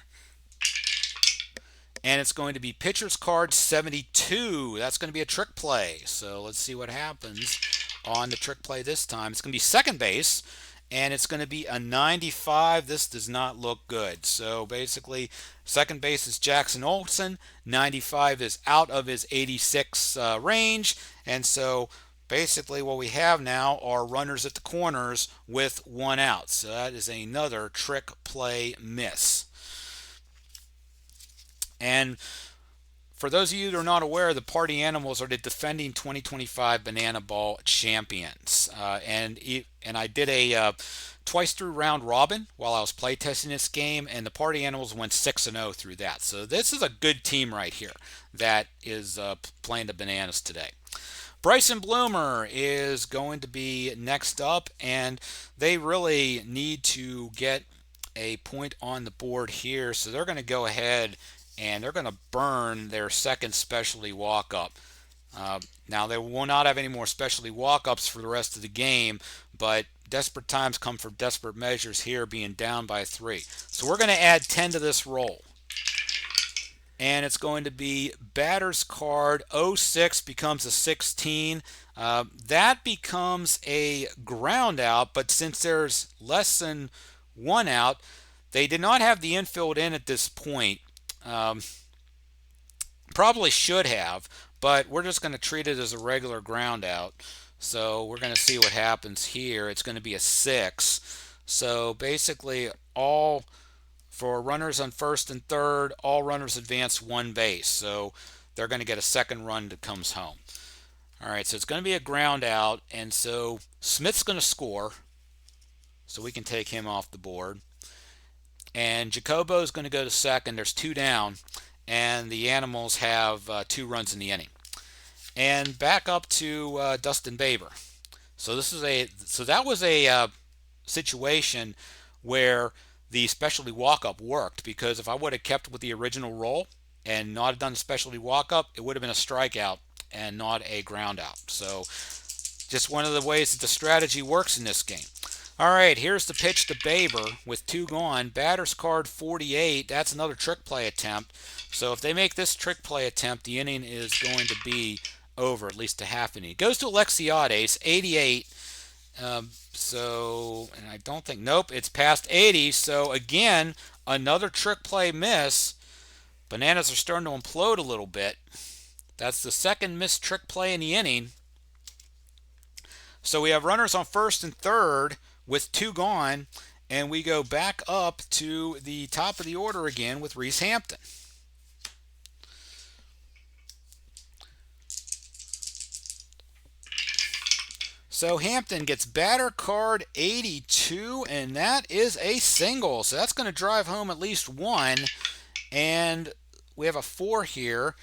Speaker 2: And it's going to be pitcher's card 72. That's going to be a trick play. So let's see what happens on the trick play this time. It's going to be second base, and it's going to be a 95. This does not look good. So basically, second base is Jackson Olsen. 95 is out of his 86 range. And so basically what we have now are runners at the corners with 1 out. So that is another trick play miss. And for those of you that are not aware, the Party Animals are the defending 2025 Banana Ball champions. And I did a twice through round robin while I was playtesting this game, and the Party Animals went 6-0 through that. So this is a good team right here that is playing the Bananas today. Bryson Bloomer is going to be next up, and they really need to get a point on the board here, so they're going to go ahead and they're going to burn their second specialty walk-up. Now, they will not have any more specialty walk-ups for the rest of the game, but desperate times come for desperate measures here, being down by 3. So we're going to add 10 to this roll. And it's going to be batter's card 06 becomes a 16. That becomes a ground out, but since there's less than 1 out, they did not have the infield in at this point. Probably should have, but we're just going to treat it as a regular ground out. So we're going to see what happens here. It's going to be a 6. So basically, all for runners on first and third, all runners advance 1 base. So they're going to get a second run that comes home. All right, so it's going to be a ground out, and so Smith's going to score, so we can take him off the board. And Jacobo is going to go to second. There's 2 down, and the Animals have 2 runs in the inning. And back up to Dustin Baber. So that was a situation where the specialty walk-up worked, because if I would have kept with the original roll and not done the specialty walk-up, it would have been a strikeout and not a ground out. So just one of the ways that the strategy works in this game. All right, here's the pitch to Baber with 2 gone. Batter's card 48. That's another trick play attempt. So if they make this trick play attempt, the inning is going to be over, at least a half inning. It goes to Alexiades, 88. And I don't think, nope, it's past 80. So again, another trick play miss. Bananas are starting to implode a little bit. That's the second missed trick play in the inning. So we have runners on first and third with 2 gone, and we go back up to the top of the order again with Reese Hampton. So Hampton gets batter card 82, and that is a single. So that's going to drive home at least 1, and we have a 4 here.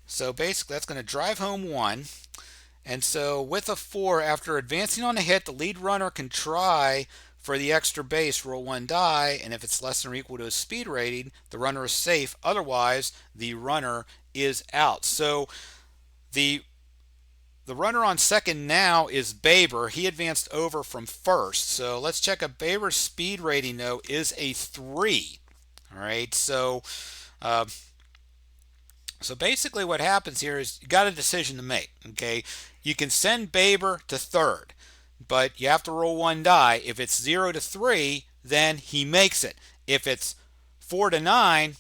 Speaker 2: So basically that's going to drive home 1. And so with a 4, after advancing on a hit, the lead runner can try for the extra base, roll 1 die, and if it's less than or equal to his speed rating, the runner is safe. Otherwise, the runner is out. So the runner on second now is Baber. He advanced over from first. So let's check out Baber's speed rating, though, is a 3. All right, so basically what happens here is you got a decision to make, okay? You can send Baber to third, but you have to roll 1 die. If it's 0 to 3, then he makes it. If it's 4 to 9,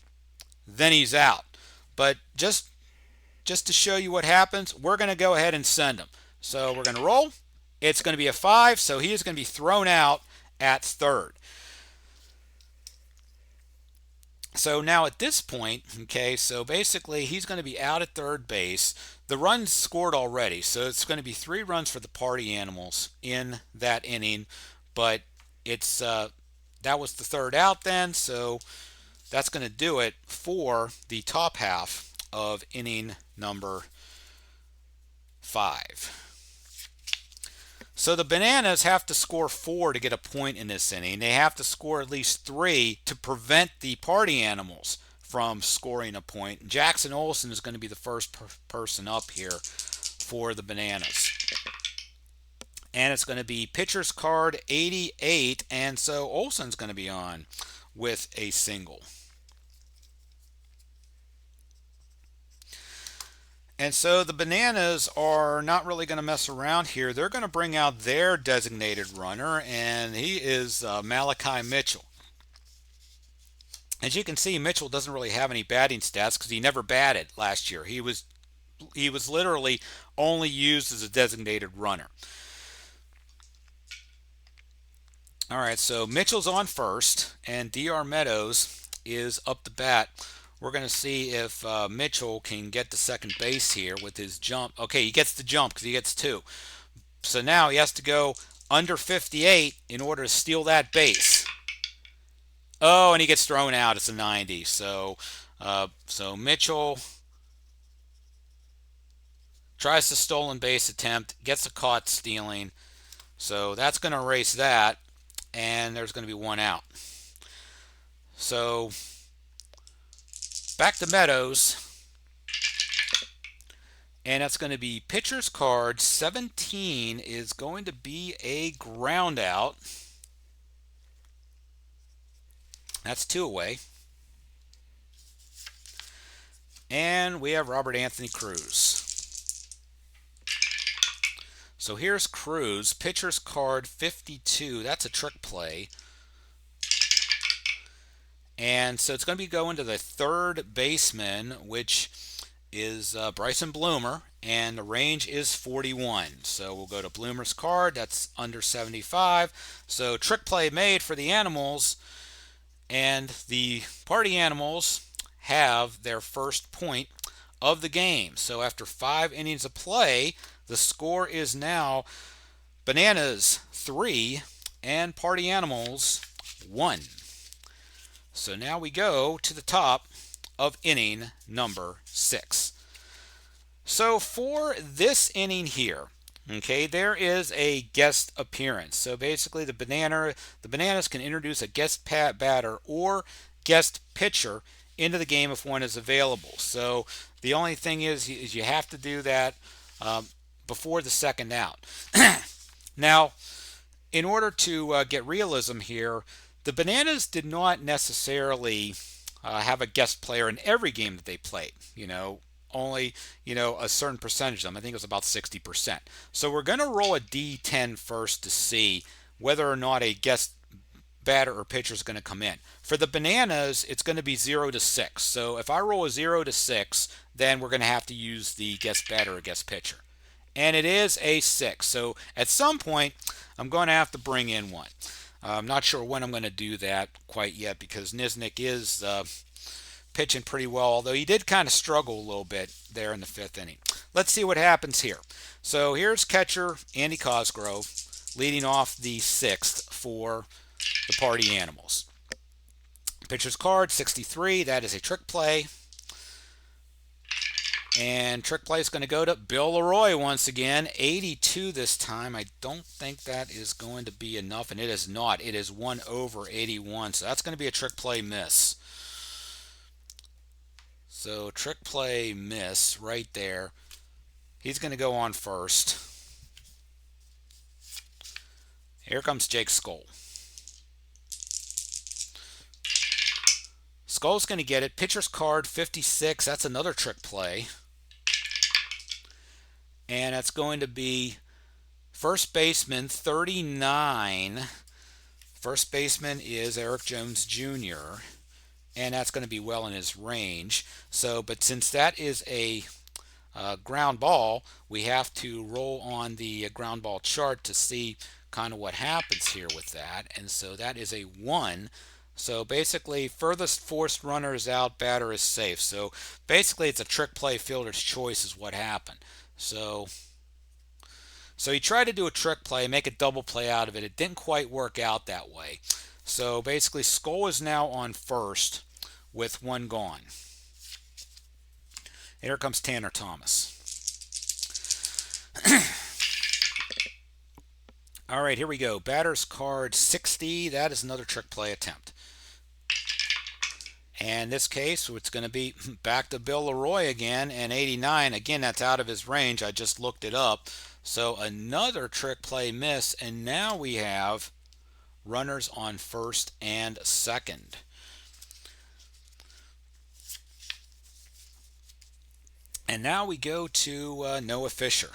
Speaker 2: then he's out. But just to show you what happens, we're going to go ahead and send him. So we're going to roll. It's going to be a 5, so he is going to be thrown out at third. So now at this point, okay, so basically he's going to be out at third base. The run's scored already, so it's going to be 3 runs for the Party Animals in that inning, but it's that was the third out then, so that's going to do it for the top half of inning number 5. So the Bananas have to score 4 to get a point in this inning. They have to score at least 3 to prevent the Party Animals from scoring a point. Jackson Olsen is going to be the first person up here for the Bananas. And it's going to be pitcher's card 88, and so Olsen's going to be on with a single. And so the Bananas are not really going to mess around here. They're going to bring out their designated runner, and he is Malachi Mitchell. As you can see, Mitchell doesn't really have any batting stats because he never batted last year. He was literally only used as a designated runner. All right, so Mitchell's on first, and D.R. Meadows is up to bat. We're going to see if Mitchell can get to second base here with his jump. Okay, he gets the jump because he gets 2. So now he has to go under 58 in order to steal that base. Oh, and he gets thrown out. It's a 90. So Mitchell tries the stolen base attempt, gets a caught stealing. So that's going to erase that, and there's going to be one out. So back to Meadows, and that's going to be pitcher's card 17 is going to be a ground out. That's 2 away. And we have Robert Anthony Cruz. So here's Cruz, pitcher's card 52. That's a trick play. And so it's going to be going to the third baseman, which is Bryson Bloomer, and the range is 41. So we'll go to Bloomer's card. That's under 75. So trick play made for the Animals, and the Party Animals have their first point of the game. So after 5 innings of play, the score is now Bananas 3 and Party Animals 1. So now we go to the top of inning number 6. So for this inning here, okay, there is a guest appearance. So basically the Bananas can introduce a guest batter or guest pitcher into the game if one is available. So the only thing is you have to do that before the second out. Now, in order to get realism here, the Bananas did not necessarily have a guest player in every game that they played. Only a certain percentage of them. I think it was about 60%. So we're going to roll a D10 first to see whether or not a guest batter or pitcher is going to come in. For the Bananas, it's going to be 0 to 6. So if I roll a 0 to 6, then we're going to have to use the guest batter or guest pitcher. And it is a 6. So at some point, I'm going to have to bring in one. I'm not sure when I'm going to do that quite yet because Nisnik is pitching pretty well, although he did kind of struggle a little bit there in the 5th inning. Let's see what happens here. So here's catcher Andy Cosgrove leading off the 6th for the Party Animals. Pitcher's card 63, that is a trick play. And trick play is going to go to Bill Leroy once again, 82 this time. I don't think that is going to be enough, and it is not. It is 1 over 81, so that's going to be a trick play miss. So trick play miss right there. He's going to go on first. Here comes Jake Skoll. Skoll's going to get it. Pitcher's card 56. That's another trick play. And that's going to be first baseman 39. First baseman is Eric Jones Jr. And that's going to be well in his range. But since that is a ground ball, we have to roll on the ground ball chart to see kind of what happens here with that. And so that is a 1. So basically, furthest forced runner is out, batter is safe. So basically, it's a trick play, fielder's choice is what happened. So he tried to do a trick play, make a double play out of it. It didn't quite work out that way. So basically, Skoll is now on first with 1 gone. Here comes Tanner Thomas. All right, here we go. Batter's card 60. That is another trick play attempt. And in this case, it's going to be back to Bill Leroy again, and 89. Again, that's out of his range. I just looked it up. So another trick play miss, and now we have runners on first and second. And now we go to Noah Fisher.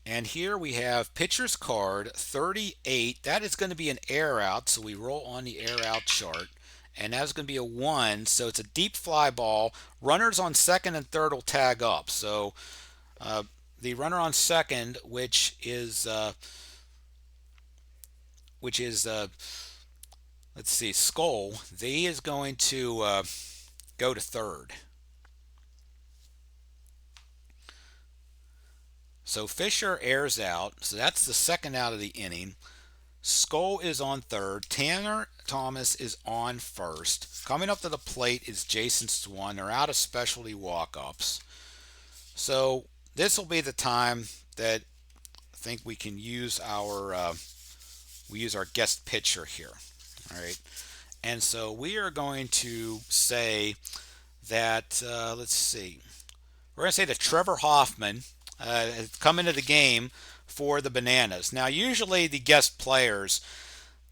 Speaker 2: And here we have pitcher's card 38. That is going to be an air out, so we roll on the air out chart. And that's going to be a 1, so it's a deep fly ball. Runners on second and third will tag up. So the runner on second, which is let's see, Skoll, he is going to go to third. So Fisher airs out, so that's the second out of the inning. Skull is on third. Tanner Thomas is on first. Coming up to the plate is Jason Swan. They're out of specialty walk-ups. So this will be the time that I think we can use our guest pitcher here. All right. And so we are going to say that, let's see, we're going to say that Trevor Hoffman has come into the game for the Bananas. Now, usually the guest players,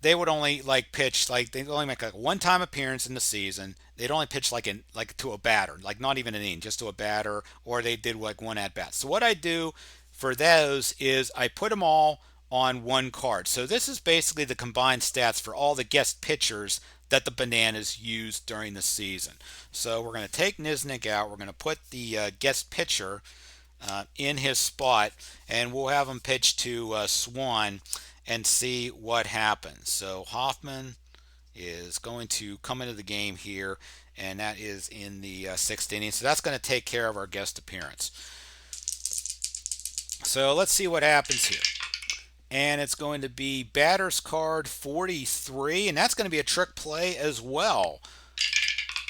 Speaker 2: they would only pitch they'd only make like a one-time appearance in the season. They'd only pitch like to a batter, like not even an inning, just to a batter, or they did like one at bat. So what I do for those is I put them all on one card. So this is basically the combined stats for all the guest pitchers that the Bananas used during the season. So we're going to take Nisnik out. We're going to put the guest pitcher in his spot, and we'll have him pitch to Swan and see what happens. So Hoffman is going to come into the game here, and that is in the sixth inning. So that's going to take care of our guest appearance. So let's see what happens here. And it's going to be batter's card 43, and that's going to be a trick play as well.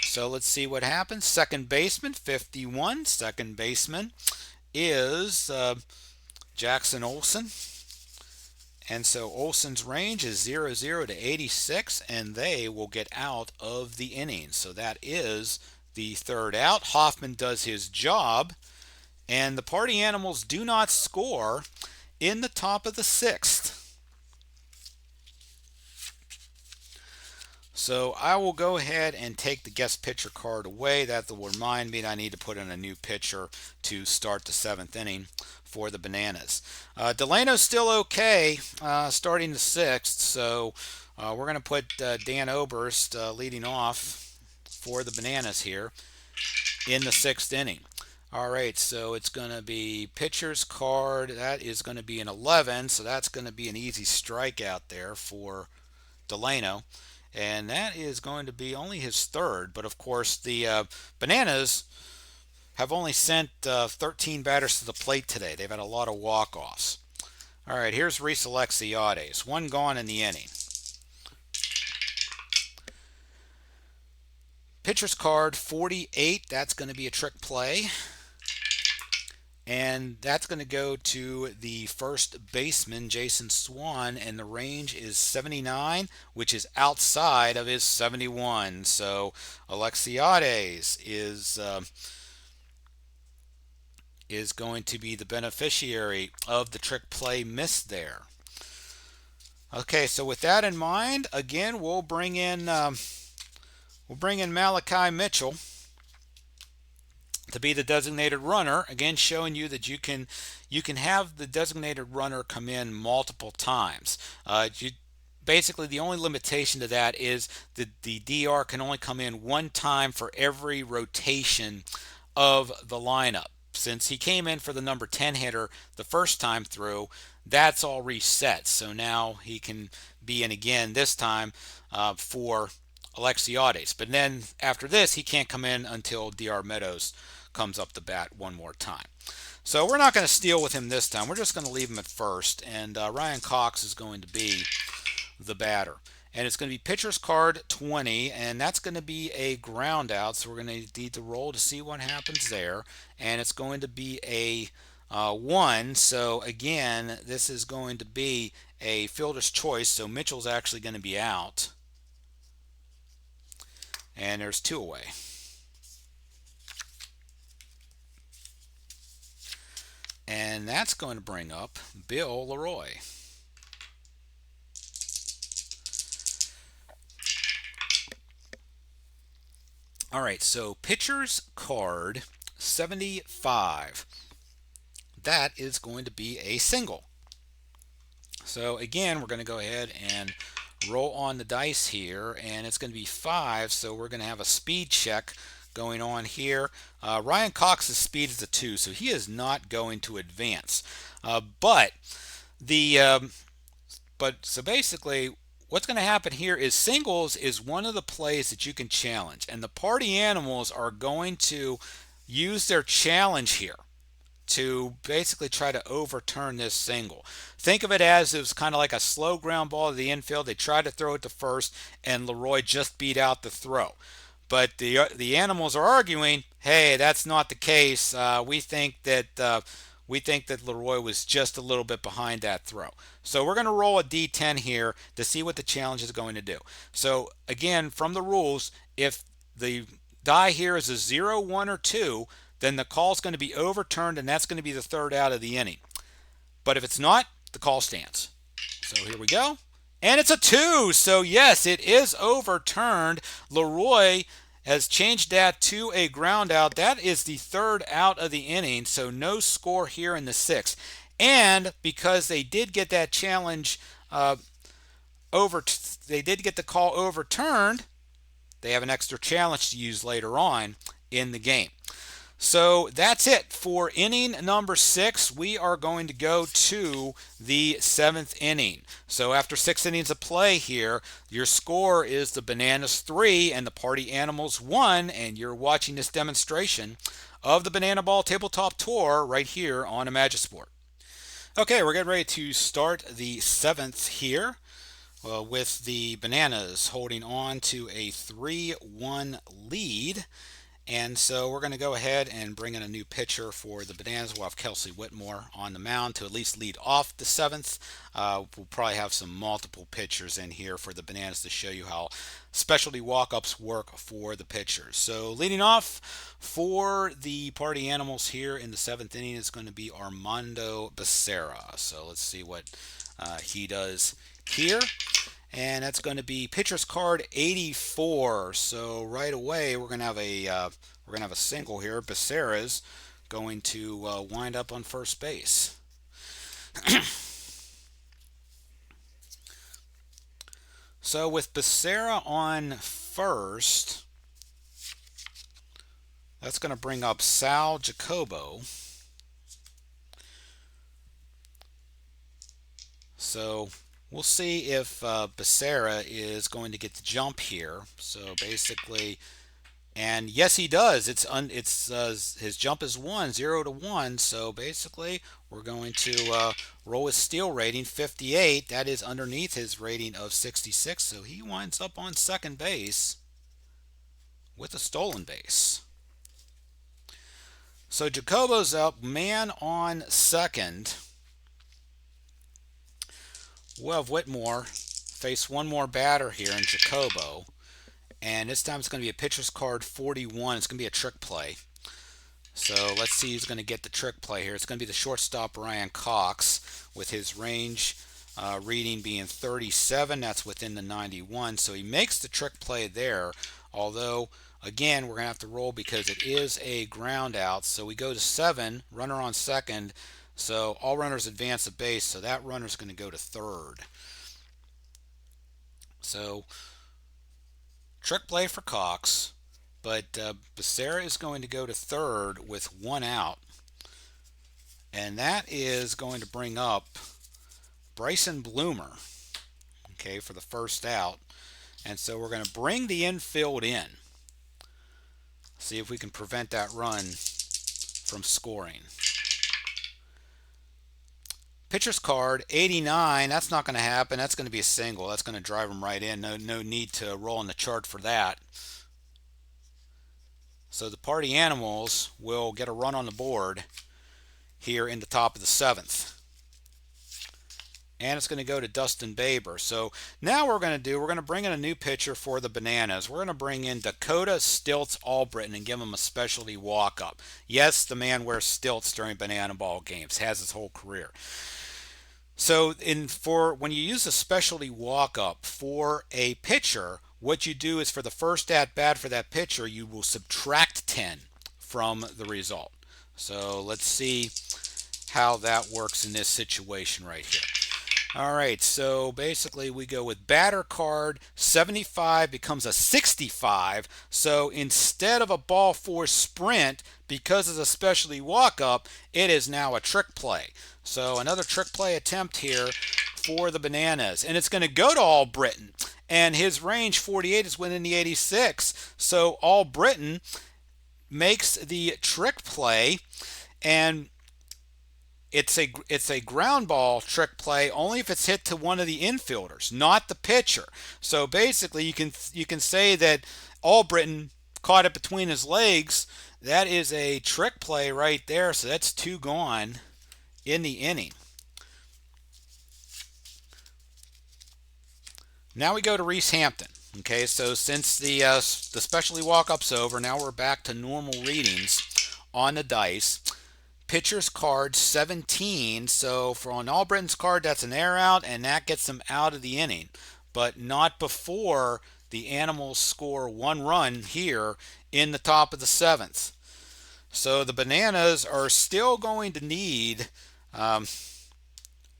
Speaker 2: So let's see what happens. Second baseman 51. Second baseman is Jackson Olsen. And so Olsen's range is 0-0 to 86, and they will get out of the inning. So that is the third out. Hoffman does his job, and the Party Animals do not score in the top of the sixth. So I will go ahead and take the guest pitcher card away. That will remind me that I need to put in a new pitcher to start the seventh inning for the Bananas. Delano's still okay starting the sixth, so we're going to put Dan Oberst leading off for the Bananas here in the sixth inning. All right, so it's going to be pitcher's card. That is going to be an 11, so that's going to be an easy strikeout there for Delano. And that is going to be only his third. But, of course, the Bananas have only sent 13 batters to the plate today. They've had a lot of walk-offs. All right, here's Reese Alexiades. One gone in the inning. Pitcher's card 48. That's going to be a trick play. And that's going to go to the first baseman, Jason Swan, and the range is 79, which is outside of his 71. So Alexiades is going to be the beneficiary of the trick play miss there. Okay, so with that in mind, again, we'll bring in Malachi Mitchell to be the designated runner, again showing you that you can have the designated runner come in multiple times. Basically, the only limitation to that is that the DR can only come in one time for every rotation of the lineup. Since he came in for the number 10 hitter the first time through, that's all reset. So now he can be in again this time for Alexiades. But then after this, he can't come in until DR Meadows comes up the bat one more time. So we're not going to steal with him this time. We're just going to leave him at first, and Ryan Cox is going to be the batter. And it's going to be pitcher's card 20, and that's going to be a ground out, so we're going to need to roll to see what happens there. And it's going to be a 1, so again, this is going to be a fielder's choice, so Mitchell's actually going to be out. And there's 2 away. And that's going to bring up Bill Leroy. All right, so pitcher's card 75. That is going to be a single. So again, we're going to go ahead and roll on the dice here, and it's going to be 5, so we're going to have a speed check going on here. Ryan Cox's speed is a 2, so he is not going to advance. So basically, what's going to happen here is singles is one of the plays that you can challenge, and the Party Animals are going to use their challenge here. to basically try to overturn this single. Think of it as it was kind of like a slow ground ball to the infield. They tried to throw it to first, and Leroy just beat out the throw. But the animals are arguing, hey, that's not the case. We think that Leroy was just a little bit behind that throw. So we're going to roll a D10 here to see what the challenge is going to do. So again, from the rules, if the die here is a 0, 1, or 2, then the call is going to be overturned, and that's going to be the third out of the inning. But if it's not, the call stands. So here we go. And it's a 2. So yes, it is overturned. Leroy has changed that to a ground out. That is the third out of the inning. So no score here in the sixth. And because they did get that challenge they did get the call overturned, they have an extra challenge to use later on in the game. So that's it for inning number 6. We are going to go to the 7th inning. So after 6 innings of play here, your score is the Bananas 3 and the Party Animals 1, and you're watching this demonstration of the Banana Ball Tabletop Tour right here on Imagisport. Okay, we're getting ready to start the 7th here. With the Bananas holding on to a 3-1 lead. And so we're going to go ahead and bring in a new pitcher for the Bananas. We'll have Kelsey Whitmore on the mound to at least lead off the 7th. We'll probably have some multiple pitchers in here for the Bananas to show you how specialty walk-ups work for the pitchers. So leading off for the Party Animals here in the 7th inning is going to be Armando Becerra. So let's see what he does here. And that's going to be pitcher's card 84. So right away we're going to have a single here. Becerra's going to wind up on first base. So with Becerra on first, that's going to bring up Sal Jacobo. So we'll see if Becerra is going to get the jump here. So basically, and yes, he does. His jump is 1, 0 to 1. So basically, we're going to roll his steal rating 58. That is underneath his rating of 66. So he winds up on second base with a stolen base. So Jacobo's up, man on second. We'll have Whitmore face one more batter here in Jacobo. And this time it's going to be a pitcher's card 41. It's going to be a trick play. So let's see who's going to get the trick play here. It's going to be the shortstop Ryan Cox with his range reading being 37. That's within the 91. So he makes the trick play there. Although, again, we're going to have to roll because it is a ground out. So we go to 7, runner on second. So all runners advance a base, so that runner's going to go to third. So trick play for Cox, but Becerra is going to go to third with 1 out. And that is going to bring up Bryson Bloomer, okay, for the first out. And so we're going to bring the infield in. See if we can prevent that run from scoring. Pitcher's card 89. That's not going to happen. That's going to be a single. That's going to drive him right in. No need to roll on the chart for that. So the Party Animals will get a run on the board here in the top of the 7th. And it's going to go to Dustin Baber. So now we're going to bring in a new pitcher for the Bananas. We're going to bring in Dakota Stilts Albritton and give him a specialty walk-up. Yes, the man wears stilts during Banana Ball games, has his whole career. So when you use a specialty walk-up for a pitcher, what you do is for the first at-bat for that pitcher, you will subtract 10 from the result. So let's see how that works in this situation right here. All right, so basically we go with batter card 75 becomes a 65. So instead of a ball four sprint, because it's a specialty walk-up, it is now a trick play. So another trick play attempt here for the Bananas. And it's going to go to Albritton. And his range 48 is within the 86. So Albritton makes the trick play. And it's a ground ball trick play only if it's hit to one of the infielders, not the pitcher. So basically, you can say that Albritton caught it between his legs. That is a trick play right there. So that's 2 gone in the inning. Now we go to Reese Hampton. Okay, so since the specialty walk-up's over, now we're back to normal readings on the dice. Pitcher's card 17. So for on Albritton's card, that's an air out, and that gets them out of the inning, but not before the Animals score 1 run here in the top of the 7th. So the Bananas are still going to need 1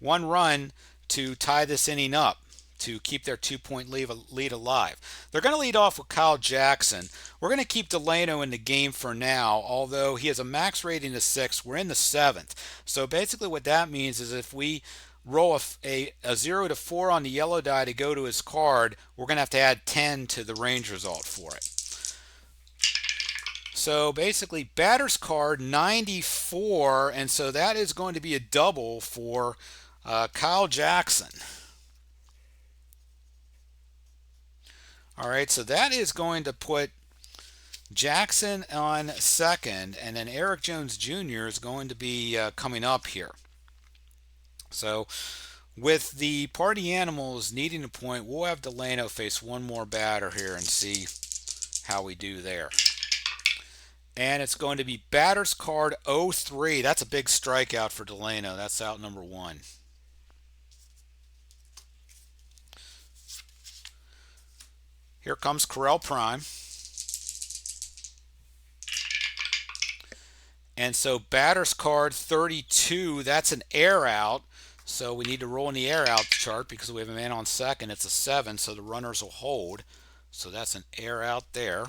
Speaker 2: run to tie this inning up to keep their 2-point lead alive. They're going to lead off with Kyle Jackson. We're going to keep Delano in the game for now, although he has a max rating of 6. We're in the 7th. So basically what that means is if we roll a 0 to 4 on the yellow die to go to his card, we're going to have to add 10 to the range result for it. So basically batter's card 94, and so that is going to be a double for Kyle Jackson. All right, so that is going to put Jackson on second, and then Eric Jones Jr. is going to be coming up here. So with the Party Animals needing a point, we'll have Delano face one more batter here and see how we do there. And it's going to be batter's card 03. That's a big strikeout for Delano. That's out number 1. Here comes Correll Prime. And so batter's card 32, that's an air out. So we need to roll in the air out chart because we have a man on second. It's a 7, so the runners will hold. So that's an air out there.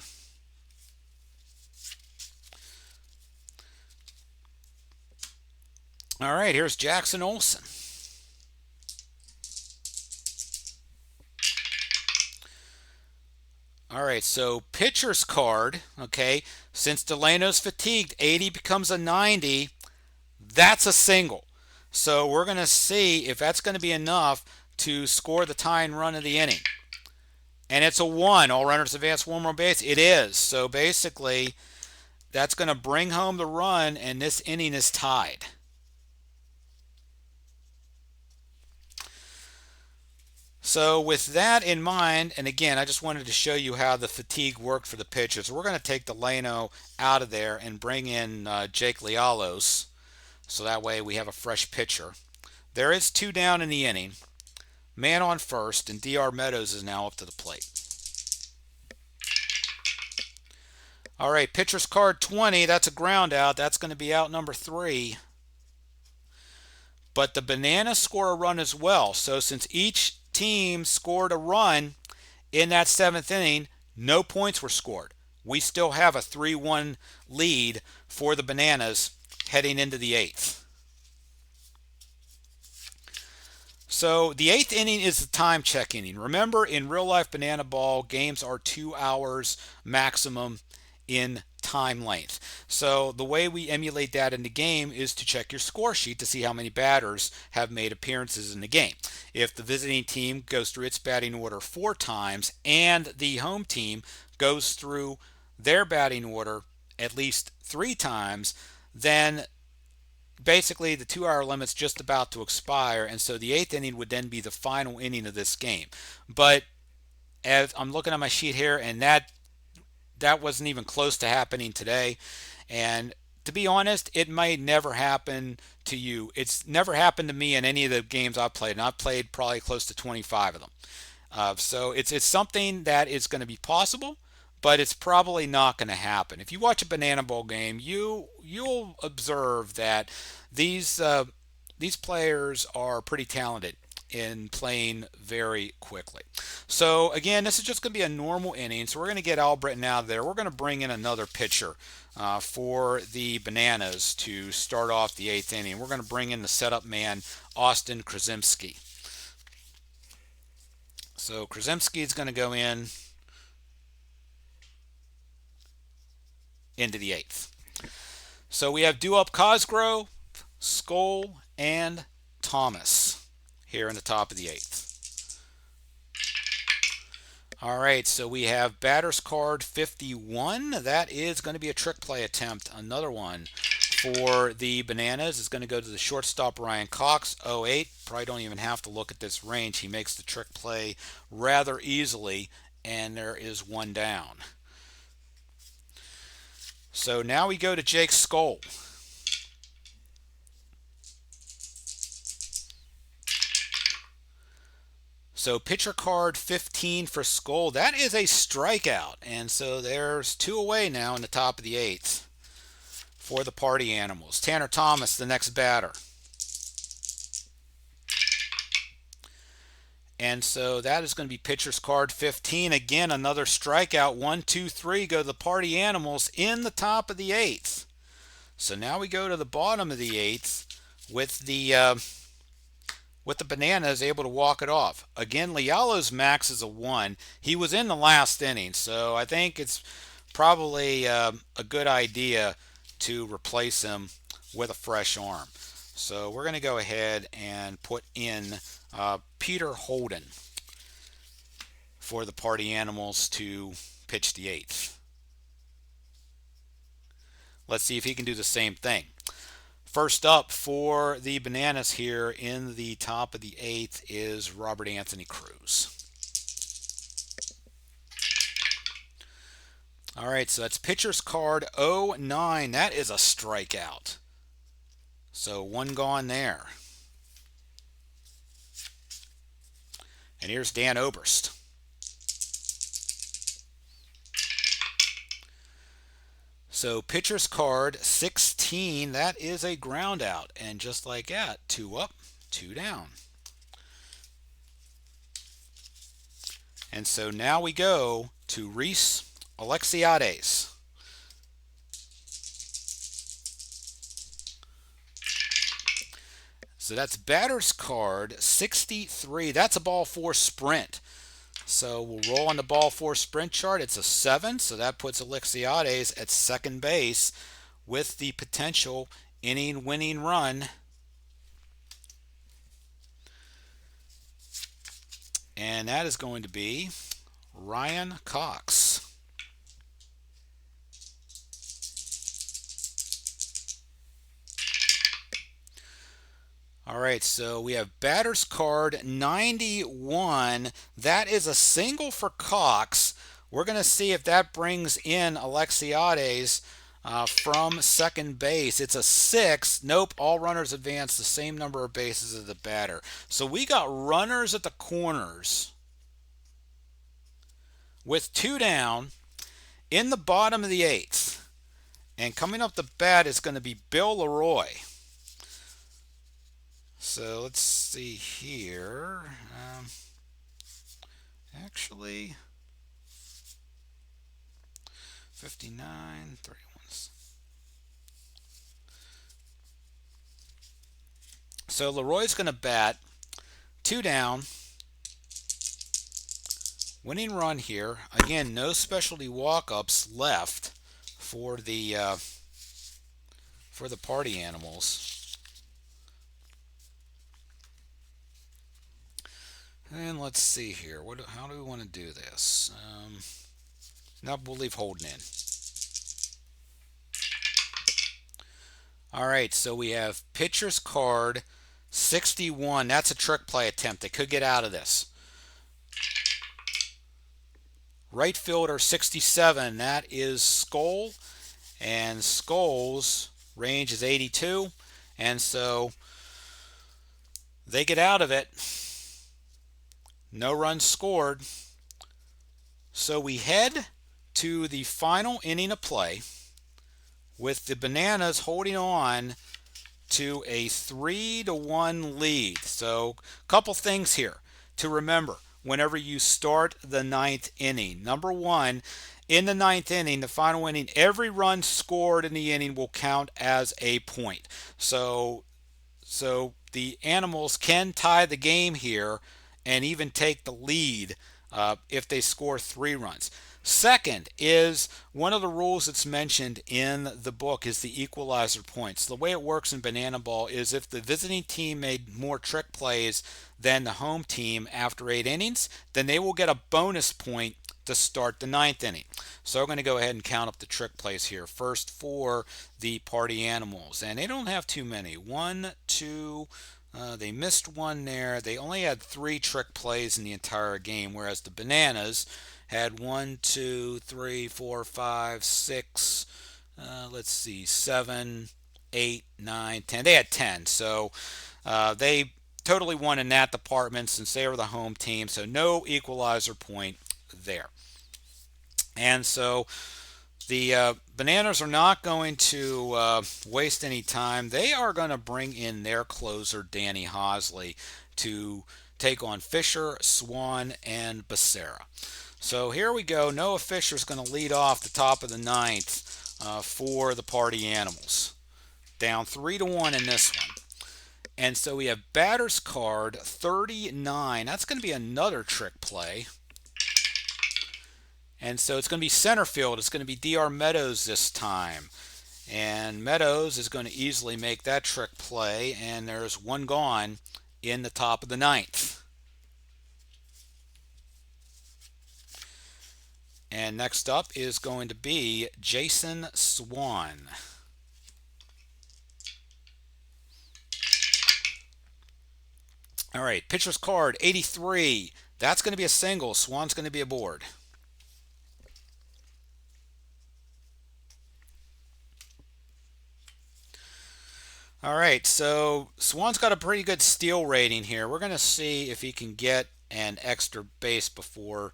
Speaker 2: All right, here's Jackson Olsen. All right, so pitcher's card, okay, since Delano's fatigued, 80 becomes a 90. That's a single. So we're going to see if that's going to be enough to score the tying run of the inning. And it's a 1. All runners advance 1 more base. It is. So basically, that's going to bring home the run, and this inning is tied. So with that in mind, and again, I just wanted to show you how the fatigue worked for the pitchers. We're going to take Delano out of there and bring in Jake Lialos, so that way we have a fresh pitcher. There is 2 down in the inning. Man on first, and DR Meadows is now up to the plate. All right, pitcher's card 20. That's a ground out. That's going to be out number 3. But the Bananas score a run as well. So since each team scored a run in that 7th inning, no points were scored. We still have a 3-1 lead for the Bananas heading into the 8th. So the 8th inning is the time check inning. Remember, in real life Banana Ball, games are 2 hours maximum in time length. So the way we emulate that in the game is to check your score sheet to see how many batters have made appearances in the game. If the visiting team goes through its batting order 4 times and the home team goes through their batting order at least 3 times, then basically the 2-hour limit's just about to expire, and so the 8th inning would then be the final inning of this game. But as I'm looking at my sheet here, and that wasn't even close to happening today. And to be honest, it may never happen to you. It's never happened to me in any of the games I've played, and I've played probably close to 25 of them. So it's something that is going to be possible, but it's probably not going to happen. If you watch a Banana Ball game, you'll observe that these players are pretty talented in playing very quickly. So again, this is just going to be a normal inning. So we're going to get Albritton out of there. We're going to bring in another pitcher for the Bananas to start off the 8th inning. We're going to bring in the setup man, Austin Krasimski. So Krasimski is going to go into the 8th. So we have Duop Cosgrove, Skoll, and Thomas here in the top of the 8th. All right, so we have batter's card 51. That is going to be a trick play attempt. Another one for the Bananas is going to go to the shortstop, Ryan Cox, 08. Probably don't even have to look at this range. He makes the trick play rather easily, and there is one down. So now we go to Jake Skoll. So pitcher card 15 for Skoll. That is a strikeout. And so there's 2 away now in the top of the 8th for the Party Animals. Tanner Thomas, the next batter. And so that is going to be pitcher's card 15. Again, another strikeout. 1, 2, 3 go to the Party Animals in the top of the 8th. So now we go to the bottom of the 8th with the Bananas able to walk it off. Again, Lialo's max is a 1. He was in the last inning, so I think it's probably a good idea to replace him with a fresh arm. So we're going to go ahead and put in Peter Holden for the Party Animals to pitch the 8th. Let's see if he can do the same thing. First up for the Bananas here in the top of the 8th is Robert Anthony Cruz. All right, so that's pitcher's card 09. That is a strikeout. So 1 gone there. And here's Dan Oberst. So pitcher's card 16, that is a ground out. And just like that, 2 up, 2 down. And so now we go to Reese Alexiades. So that's batter's card 63. That's a ball 4 sprint. So we'll roll on the ball 4 sprint chart. It's a 7, so that puts Alexiades at second base with the potential inning-winning run. And that is going to be Ryan Cox. All right, so we have batter's card 91. That is a single for Cox. We're going to see if that brings in Alexiades from second base. It's a 6. Nope, all runners advance the same number of bases as the batter. So we got runners at the corners with 2 down in the bottom of the 8th. And coming up the bat is going to be Bill Leroy. So let's see here. Actually, 59, 31. So Leroy's going to bat 2 down. Winning run here. Again, no specialty walk-ups left for the Party Animals. And let's see here. How do we want to do this? Now we'll leave Holden in. All right, so we have pitcher's card 61. That's a trick play attempt. They could get out of this. Right fielder 67. That is Skoll. And Skoll's range is 82. And so they get out of it. No runs scored. So we head to the final inning of play with the Bananas holding on to a 3-1 lead. So a couple things here to remember whenever you start the 9th inning. Number 1, in the 9th inning, the final inning, every run scored in the inning will count as a point. So the Animals can tie the game here and even take the lead if they score 3 runs. Second is one of the rules that's mentioned in the book is the equalizer points. The way it works in Banana Ball is if the visiting team made more trick plays than the home team after 8 innings, then they will get a bonus point to start the ninth inning. So we're going to go ahead and count up the trick plays here. First for the party animals, and they don't have too many. One, two, they missed one there. They only had 3 trick plays in the entire game, whereas the Bananas had 1, 2, 3, 4, 5, 6, let's see, 7, 8, 9, 10. They had 10. So they totally won in that department since they were the home team. So no equalizer point there. And so the Bananas are not going to waste any time. They are going to bring in their closer, Danny Hosley, to take on Fisher, Swan, and Becerra. So here we go. Noah Fisher is going to lead off the top of the ninth for the party animals. Down 3-1 in this one. And so we have batter's card 39. That's going to be another trick play. And so it's going to be center field. It's going to be D.R. Meadows this time. And Meadows is going to easily make that trick play. And there's one gone in the top of the ninth. And next up is going to be Jason Swan. All right, pitcher's card 83. That's going to be a single. Swan's going to be aboard. All right, so Swan's got a pretty good steal rating here. We're going to see if he can get an extra base before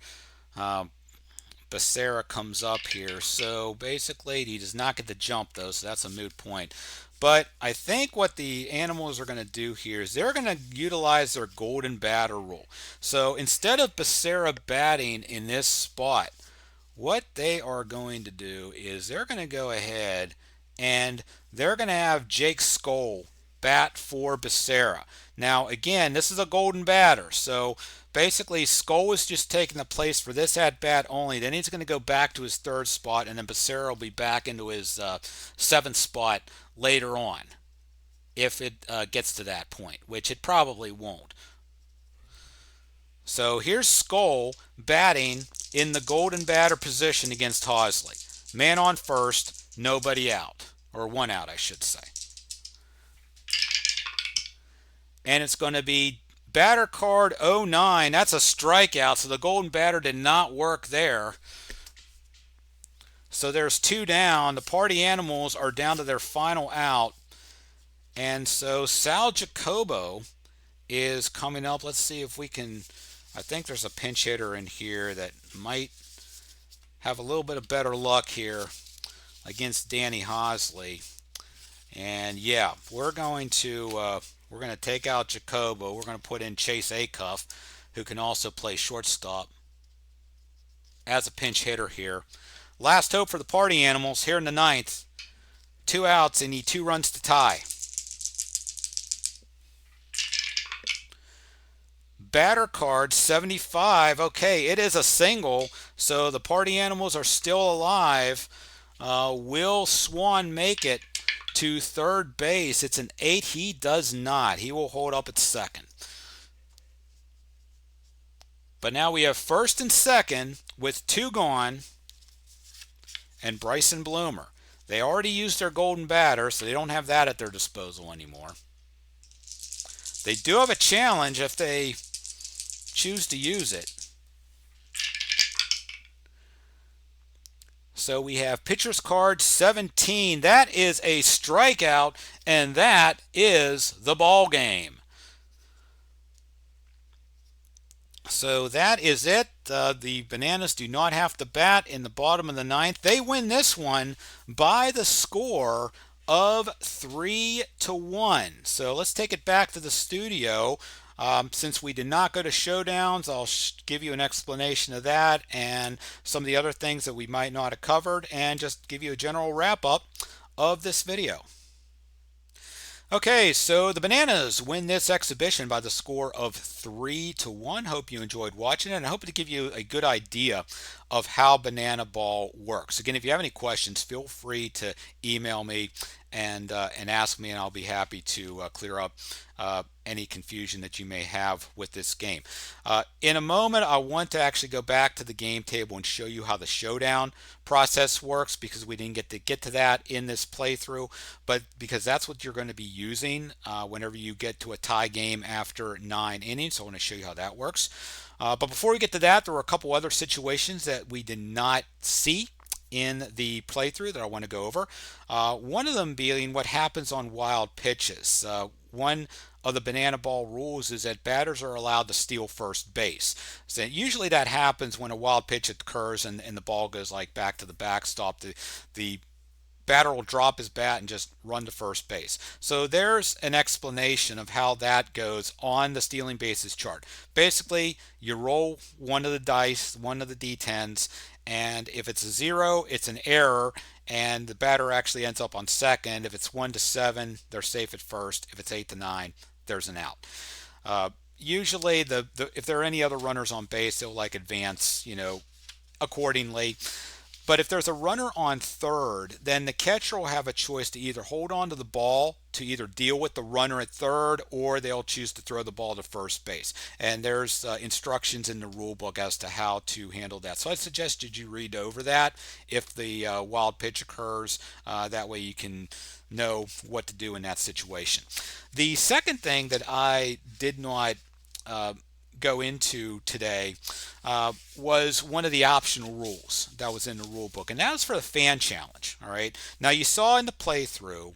Speaker 2: Becerra comes up here. So basically, he does not get the jump, though, so that's a moot point. But I think what the animals are going to do here is they're going to utilize their golden batter rule. So instead of Becerra batting in this spot, what they are going to do is they're going to go ahead and they're going to have Jake Skoll bat for Becerra. Now, again, this is a golden batter, so basically Skoll is just taking the place for this at-bat only. Then he's going to go back to his third spot, and then Becerra will be back into his seventh spot later on, if it gets to that point, which it probably won't. So here's Skoll batting in the golden batter position against Hosley. Man on first, nobody out. Or one out, I should say. And it's going to be batter card 09. That's a strikeout, so the golden batter did not work there. So there's 2 down. The party animals are down to their final out. And so Sal Jacobo is coming up. Let's see if we can... I think there's a pinch hitter in here that might have a little bit of better luck here against Danny Hosley. And yeah, we're going to take out Jacobo. We're going to put in Chase Acuff, who can also play shortstop as a pinch hitter here. Last hope for the party animals here in the ninth. 2 outs and need 2 runs to tie. Batter card 75. Okay, it is a single, so the party animals are still alive. Will Swan make it to third base? It's an 8. He does not. He will hold up at second. But now we have first and second with 2 gone and Bryson Bloomer. They already used their golden batter, so they don't have that at their disposal anymore. They do have a challenge if they choose to use it. So we have pitcher's card 17. That is a strikeout, and that is the ball game. So that is it. The Bananas do not have to bat in the bottom of the ninth. They win this one by the score of 3-1. So let's take it back to the studio. Since we did not go to showdowns, I'll give you an explanation of that and some of the other things that we might not have covered, and just give you a general wrap up of this video. Okay, so the Bananas win this exhibition by the score of 3-1. Hope you enjoyed watching it, and I hope to give you a good idea of how Banana Ball works. Again, if you have any questions, feel free to email me and ask me, and I'll be happy to clear up any confusion that you may have with this game. In a moment, I want to actually go back to the game table and show you how the showdown process works, because we didn't get to that in this playthrough, but because that's what you're going to be using whenever you get to a tie game after 9 innings. So I want to show you how that works. But before we get to that, there were a couple other situations that we did not see in the playthrough that I want to go over. One of them being what happens on wild pitches. One of the banana ball rules is that batters are allowed to steal first base. So usually that happens when a wild pitch occurs and the ball goes like back to the backstop. The batter will drop his bat and just run to first base. So there's an explanation of how that goes on the stealing bases chart. Basically, you roll one of the dice, one of the D10s, and if it's a 0, it's an error, and the batter actually ends up on second. If it's 1 to 7, they're safe at first. If it's 8 to 9, there's an out. Usually, if there are any other runners on base, they'll like advance, accordingly. But if there's a runner on third, then the catcher will have a choice to either hold on to the ball to either deal with the runner at third, or they'll choose to throw the ball to first base. And there's instructions in the rule book as to how to handle that. So I suggested you read over that if the wild pitch occurs. That way you can know what to do in that situation. The second thing that I did not go into today was one of the optional rules that was in the rule book, and that was for the fan challenge. All right, now you saw in the playthrough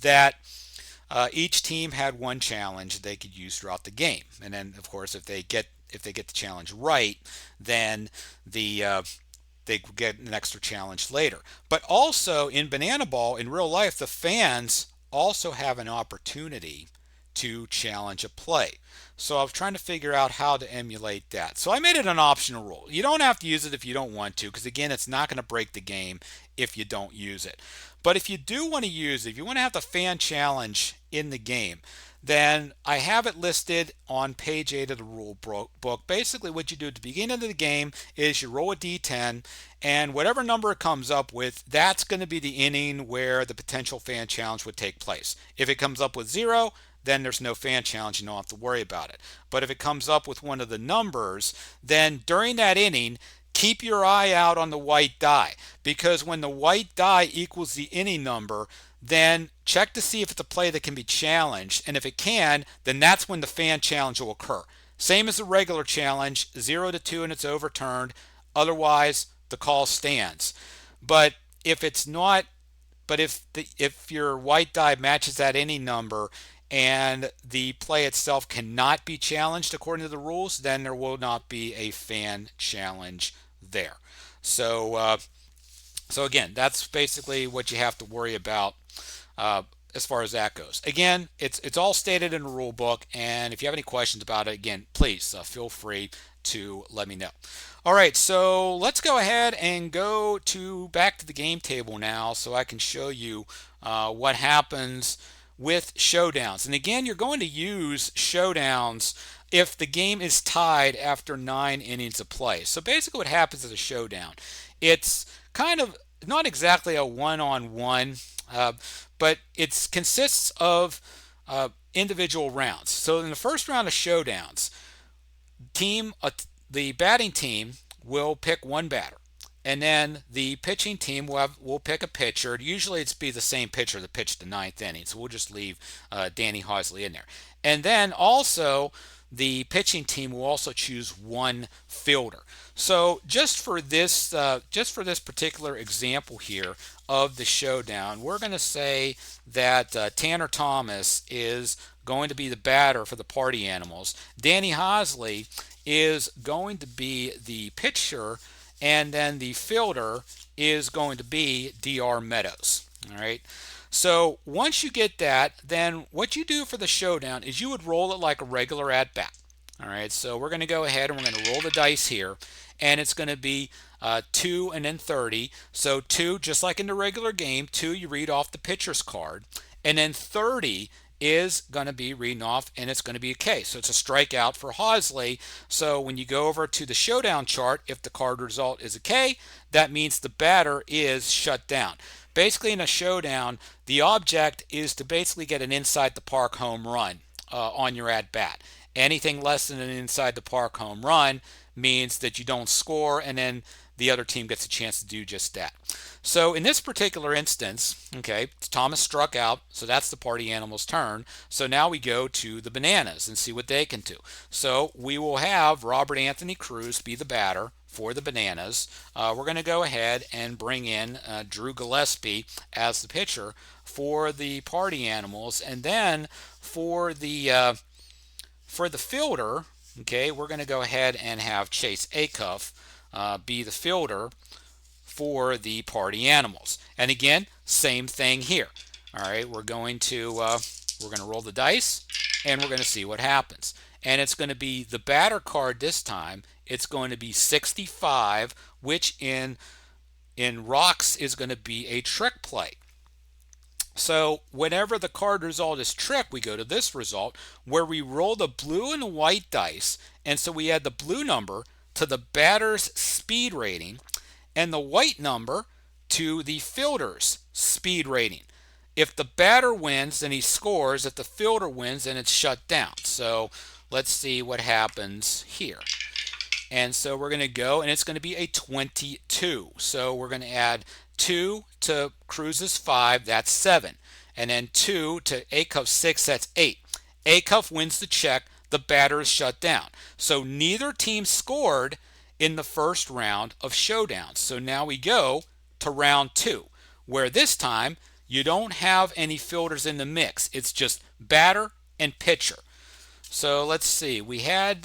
Speaker 2: that each team had one challenge they could use throughout the game, and then of course if they get the challenge right, then they get an extra challenge later. But also in Banana Ball, in real life, the fans also have an opportunity to challenge a play. So I was trying to figure out how to emulate that. So I made it an optional rule. You don't have to use it if you don't want to, because again, it's not going to break the game if you don't use it. But if you do want to use it, if you want to have the fan challenge in the game, then I have it listed on page 8 of the rule book. Basically, what you do at the beginning of the game is you roll a d10, and whatever number it comes up with, that's going to be the inning where the potential fan challenge would take place. If it comes up with 0, then there's no fan challenge. You don't have to worry about it. But if it comes up with one of the numbers, then during that inning, keep your eye out on the white die, because when the white die equals the inning number, then check to see if it's a play that can be challenged, and if it can, then that's when the fan challenge will occur. Same as the regular challenge, 0 to 2 and it's overturned. Otherwise, the call stands. But if it's not, if your white die matches that inning number and the play itself cannot be challenged according to the rules, then there will not be a fan challenge there. So again, that's basically what you have to worry about as far as that goes. Again, it's all stated in the rule book, and if you have any questions about it, again, please feel free to let me know. All right, so let's go ahead and go back to the game table now, so I can show you what happens with showdowns. And again, you're going to use showdowns if the game is tied after 9 innings of play. So basically what happens is a showdown. It's kind of not exactly a one-on-one, but it consists of individual rounds. So in the first round of showdowns, the batting team will pick one batter, and then the pitching team will pick a pitcher. Usually it's be the same pitcher that pitched the 9th inning, so we'll just leave Danny Hosley in there. And then also the pitching team will also choose one fielder. So just for this particular example here of the showdown, we're going to say that Tanner Thomas is going to be the batter for the Party Animals. Danny Hosley is going to be the pitcher, and then the fielder is going to be DR Meadows. All right. So once you get that, then what you do for the showdown is you would roll it like a regular at bat. All right. So we're going to go ahead and we're going to roll the dice here, and it's going to be 2 and then 30. So 2, just like in the regular game, 2 you read off the pitcher's card, and then 30 is going to be reading off, and it's going to be a K. So it's a strikeout for Hosley. So when you go over to the showdown chart, if the card result is a K, that means the batter is shut down. Basically, in a showdown, the object is to basically get an inside the park home run on your at bat. Anything less than an inside the park home run means that you don't score, and then the other team gets a chance to do just that. So in this particular instance, okay, Thomas struck out, so that's the party animal's turn. So now we go to the Bananas and see what they can do. So we will have Robert Anthony Cruz be the batter for the Bananas. We're going to go ahead and bring in Drew Gillespie as the pitcher for the party animals, and then for the fielder, okay, we're going to go ahead and have Chase Acuff be the fielder for the party animals. And again, same thing here. All right, we're going to roll the dice, and we're going to see what happens. And it's going to be the batter card this time. It's going to be 65, which in rocks is going to be a trick play. So whenever the card result is trick, we go to this result where we roll the blue and the white dice, and so we add the blue number to the batter's speed rating and the white number to the fielder's speed rating. If the batter wins, then he scores. If the fielder wins, then it's shut down. So let's see what happens here. And so we're going to go, and it's going to be a 22. So we're going to add 2 to Cruz's 5, that's 7. And then 2 to Acuff's 6, that's 8. Acuff wins the check. The batter is shut down. So neither team scored in the first round of showdowns. So now we go to round 2, where this time you don't have any fielders in the mix. It's just batter and pitcher. So let's see. We had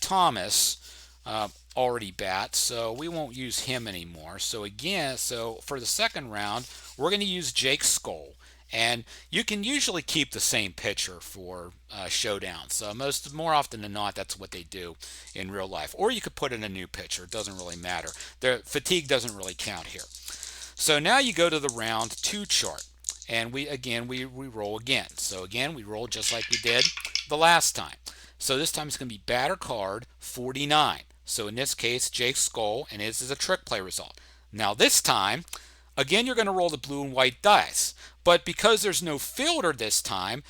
Speaker 2: Thomas already bat, so we won't use him anymore. So again, for the second round, we're going to use Jake Skoll. And you can usually keep the same pitcher for showdowns. More often than not, that's what they do in real life. Or you could put in a new pitcher. It doesn't really matter. The fatigue doesn't really count here. So now you go to the round 2 chart. And we roll again. So again, we roll just like we did the last time. So this time it's going to be batter card 49. So in this case, Jake Skoll, and his is a trick play result. Now this time, again, you're going to roll the blue and white dice. But because there's no fielder this time,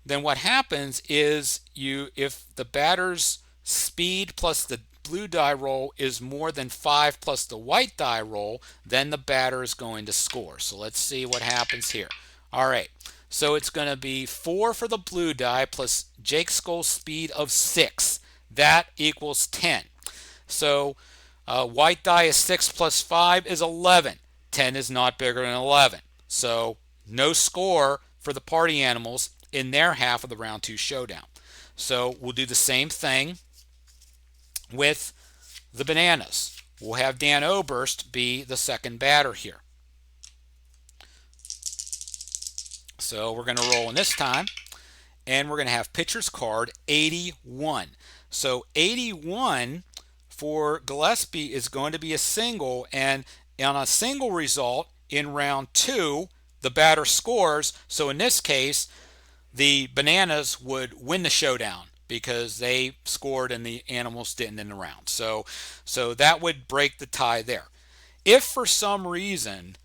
Speaker 2: then what happens is if the batter's speed plus the blue die roll is more than 5 plus the white die roll, then the batter is going to score. So let's see what happens here. All right. So it's going to be 4 for the blue die plus Jake Skoll's speed of 6. That equals 10. So white die is 6 plus 5 is 11. 10 is not bigger than 11. So no score for the party animals in their half of the round 2 showdown. So we'll do the same thing with the Bananas. We'll have Dan Oberst be the second batter here. So we're going to roll in this time, and we're going to have pitcher's card 81. So 81 for Gillespie is going to be a single, and on a single result in round 2, the batter scores. So in this case, the Bananas would win the showdown because they scored and the animals didn't in the round. So that would break the tie there. If for some reason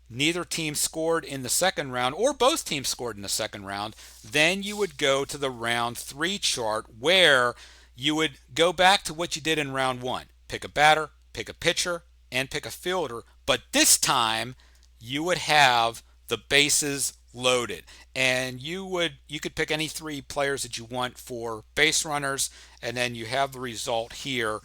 Speaker 2: neither team scored in the second round, or both teams scored in the second round, then you would go to the round 3 chart where you would go back to what you did in round 1. Pick a batter, pick a pitcher, and pick a fielder. But this time you would have the bases loaded, and you could pick any 3 players that you want for base runners, and then you have the result here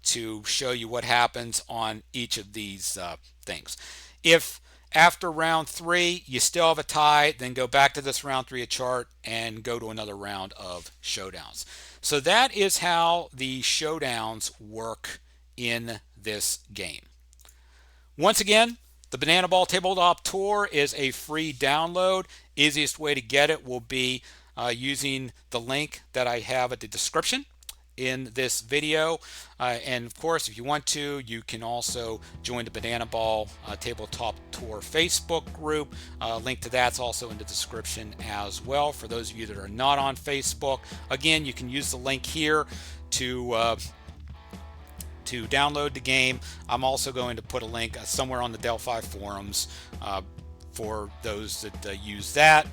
Speaker 2: to show you what happens on each of these things. If after round 3 you still have a tie, then go back to this round 3 chart and go to another round of showdowns. So that is how the showdowns work in this game. Once again, the Banana Ball Tabletop Tour is a free download. Easiest way to get it will be using the link that I have at the description. in this video. And of course, if you want to, you can also join the Banana Ball Tabletop Tour Facebook group. Link to that's also in the description as well. For those of you that are not on Facebook, again, you can use the link here to download the game. I'm also going to put a link somewhere on the Delphi forums for those that use that.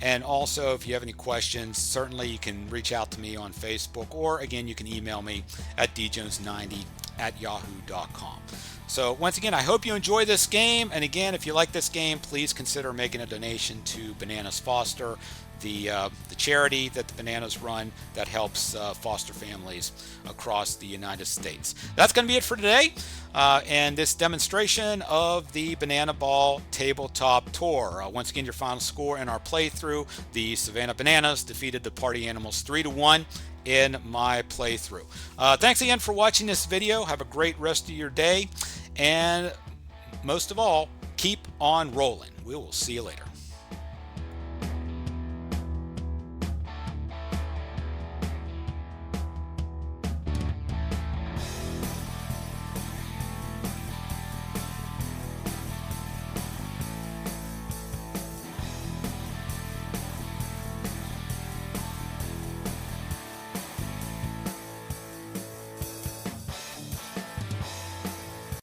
Speaker 2: And also, if you have any questions, certainly you can reach out to me on Facebook, or again, you can email me at djones90@yahoo.com. So once again, I hope you enjoy this game. And again, if you like this game, please consider making a donation to Bananas Foster, the charity that the Bananas run that helps foster families across the United States. That's going to be it for today, and this demonstration of the Banana Ball Tabletop Tour. Once again, your final score in our playthrough: the Savannah Bananas defeated the Party Animals 3-1 in my playthrough. Thanks again for watching this video. Have a great rest of your day, and most of all, keep on rolling. We will see you later.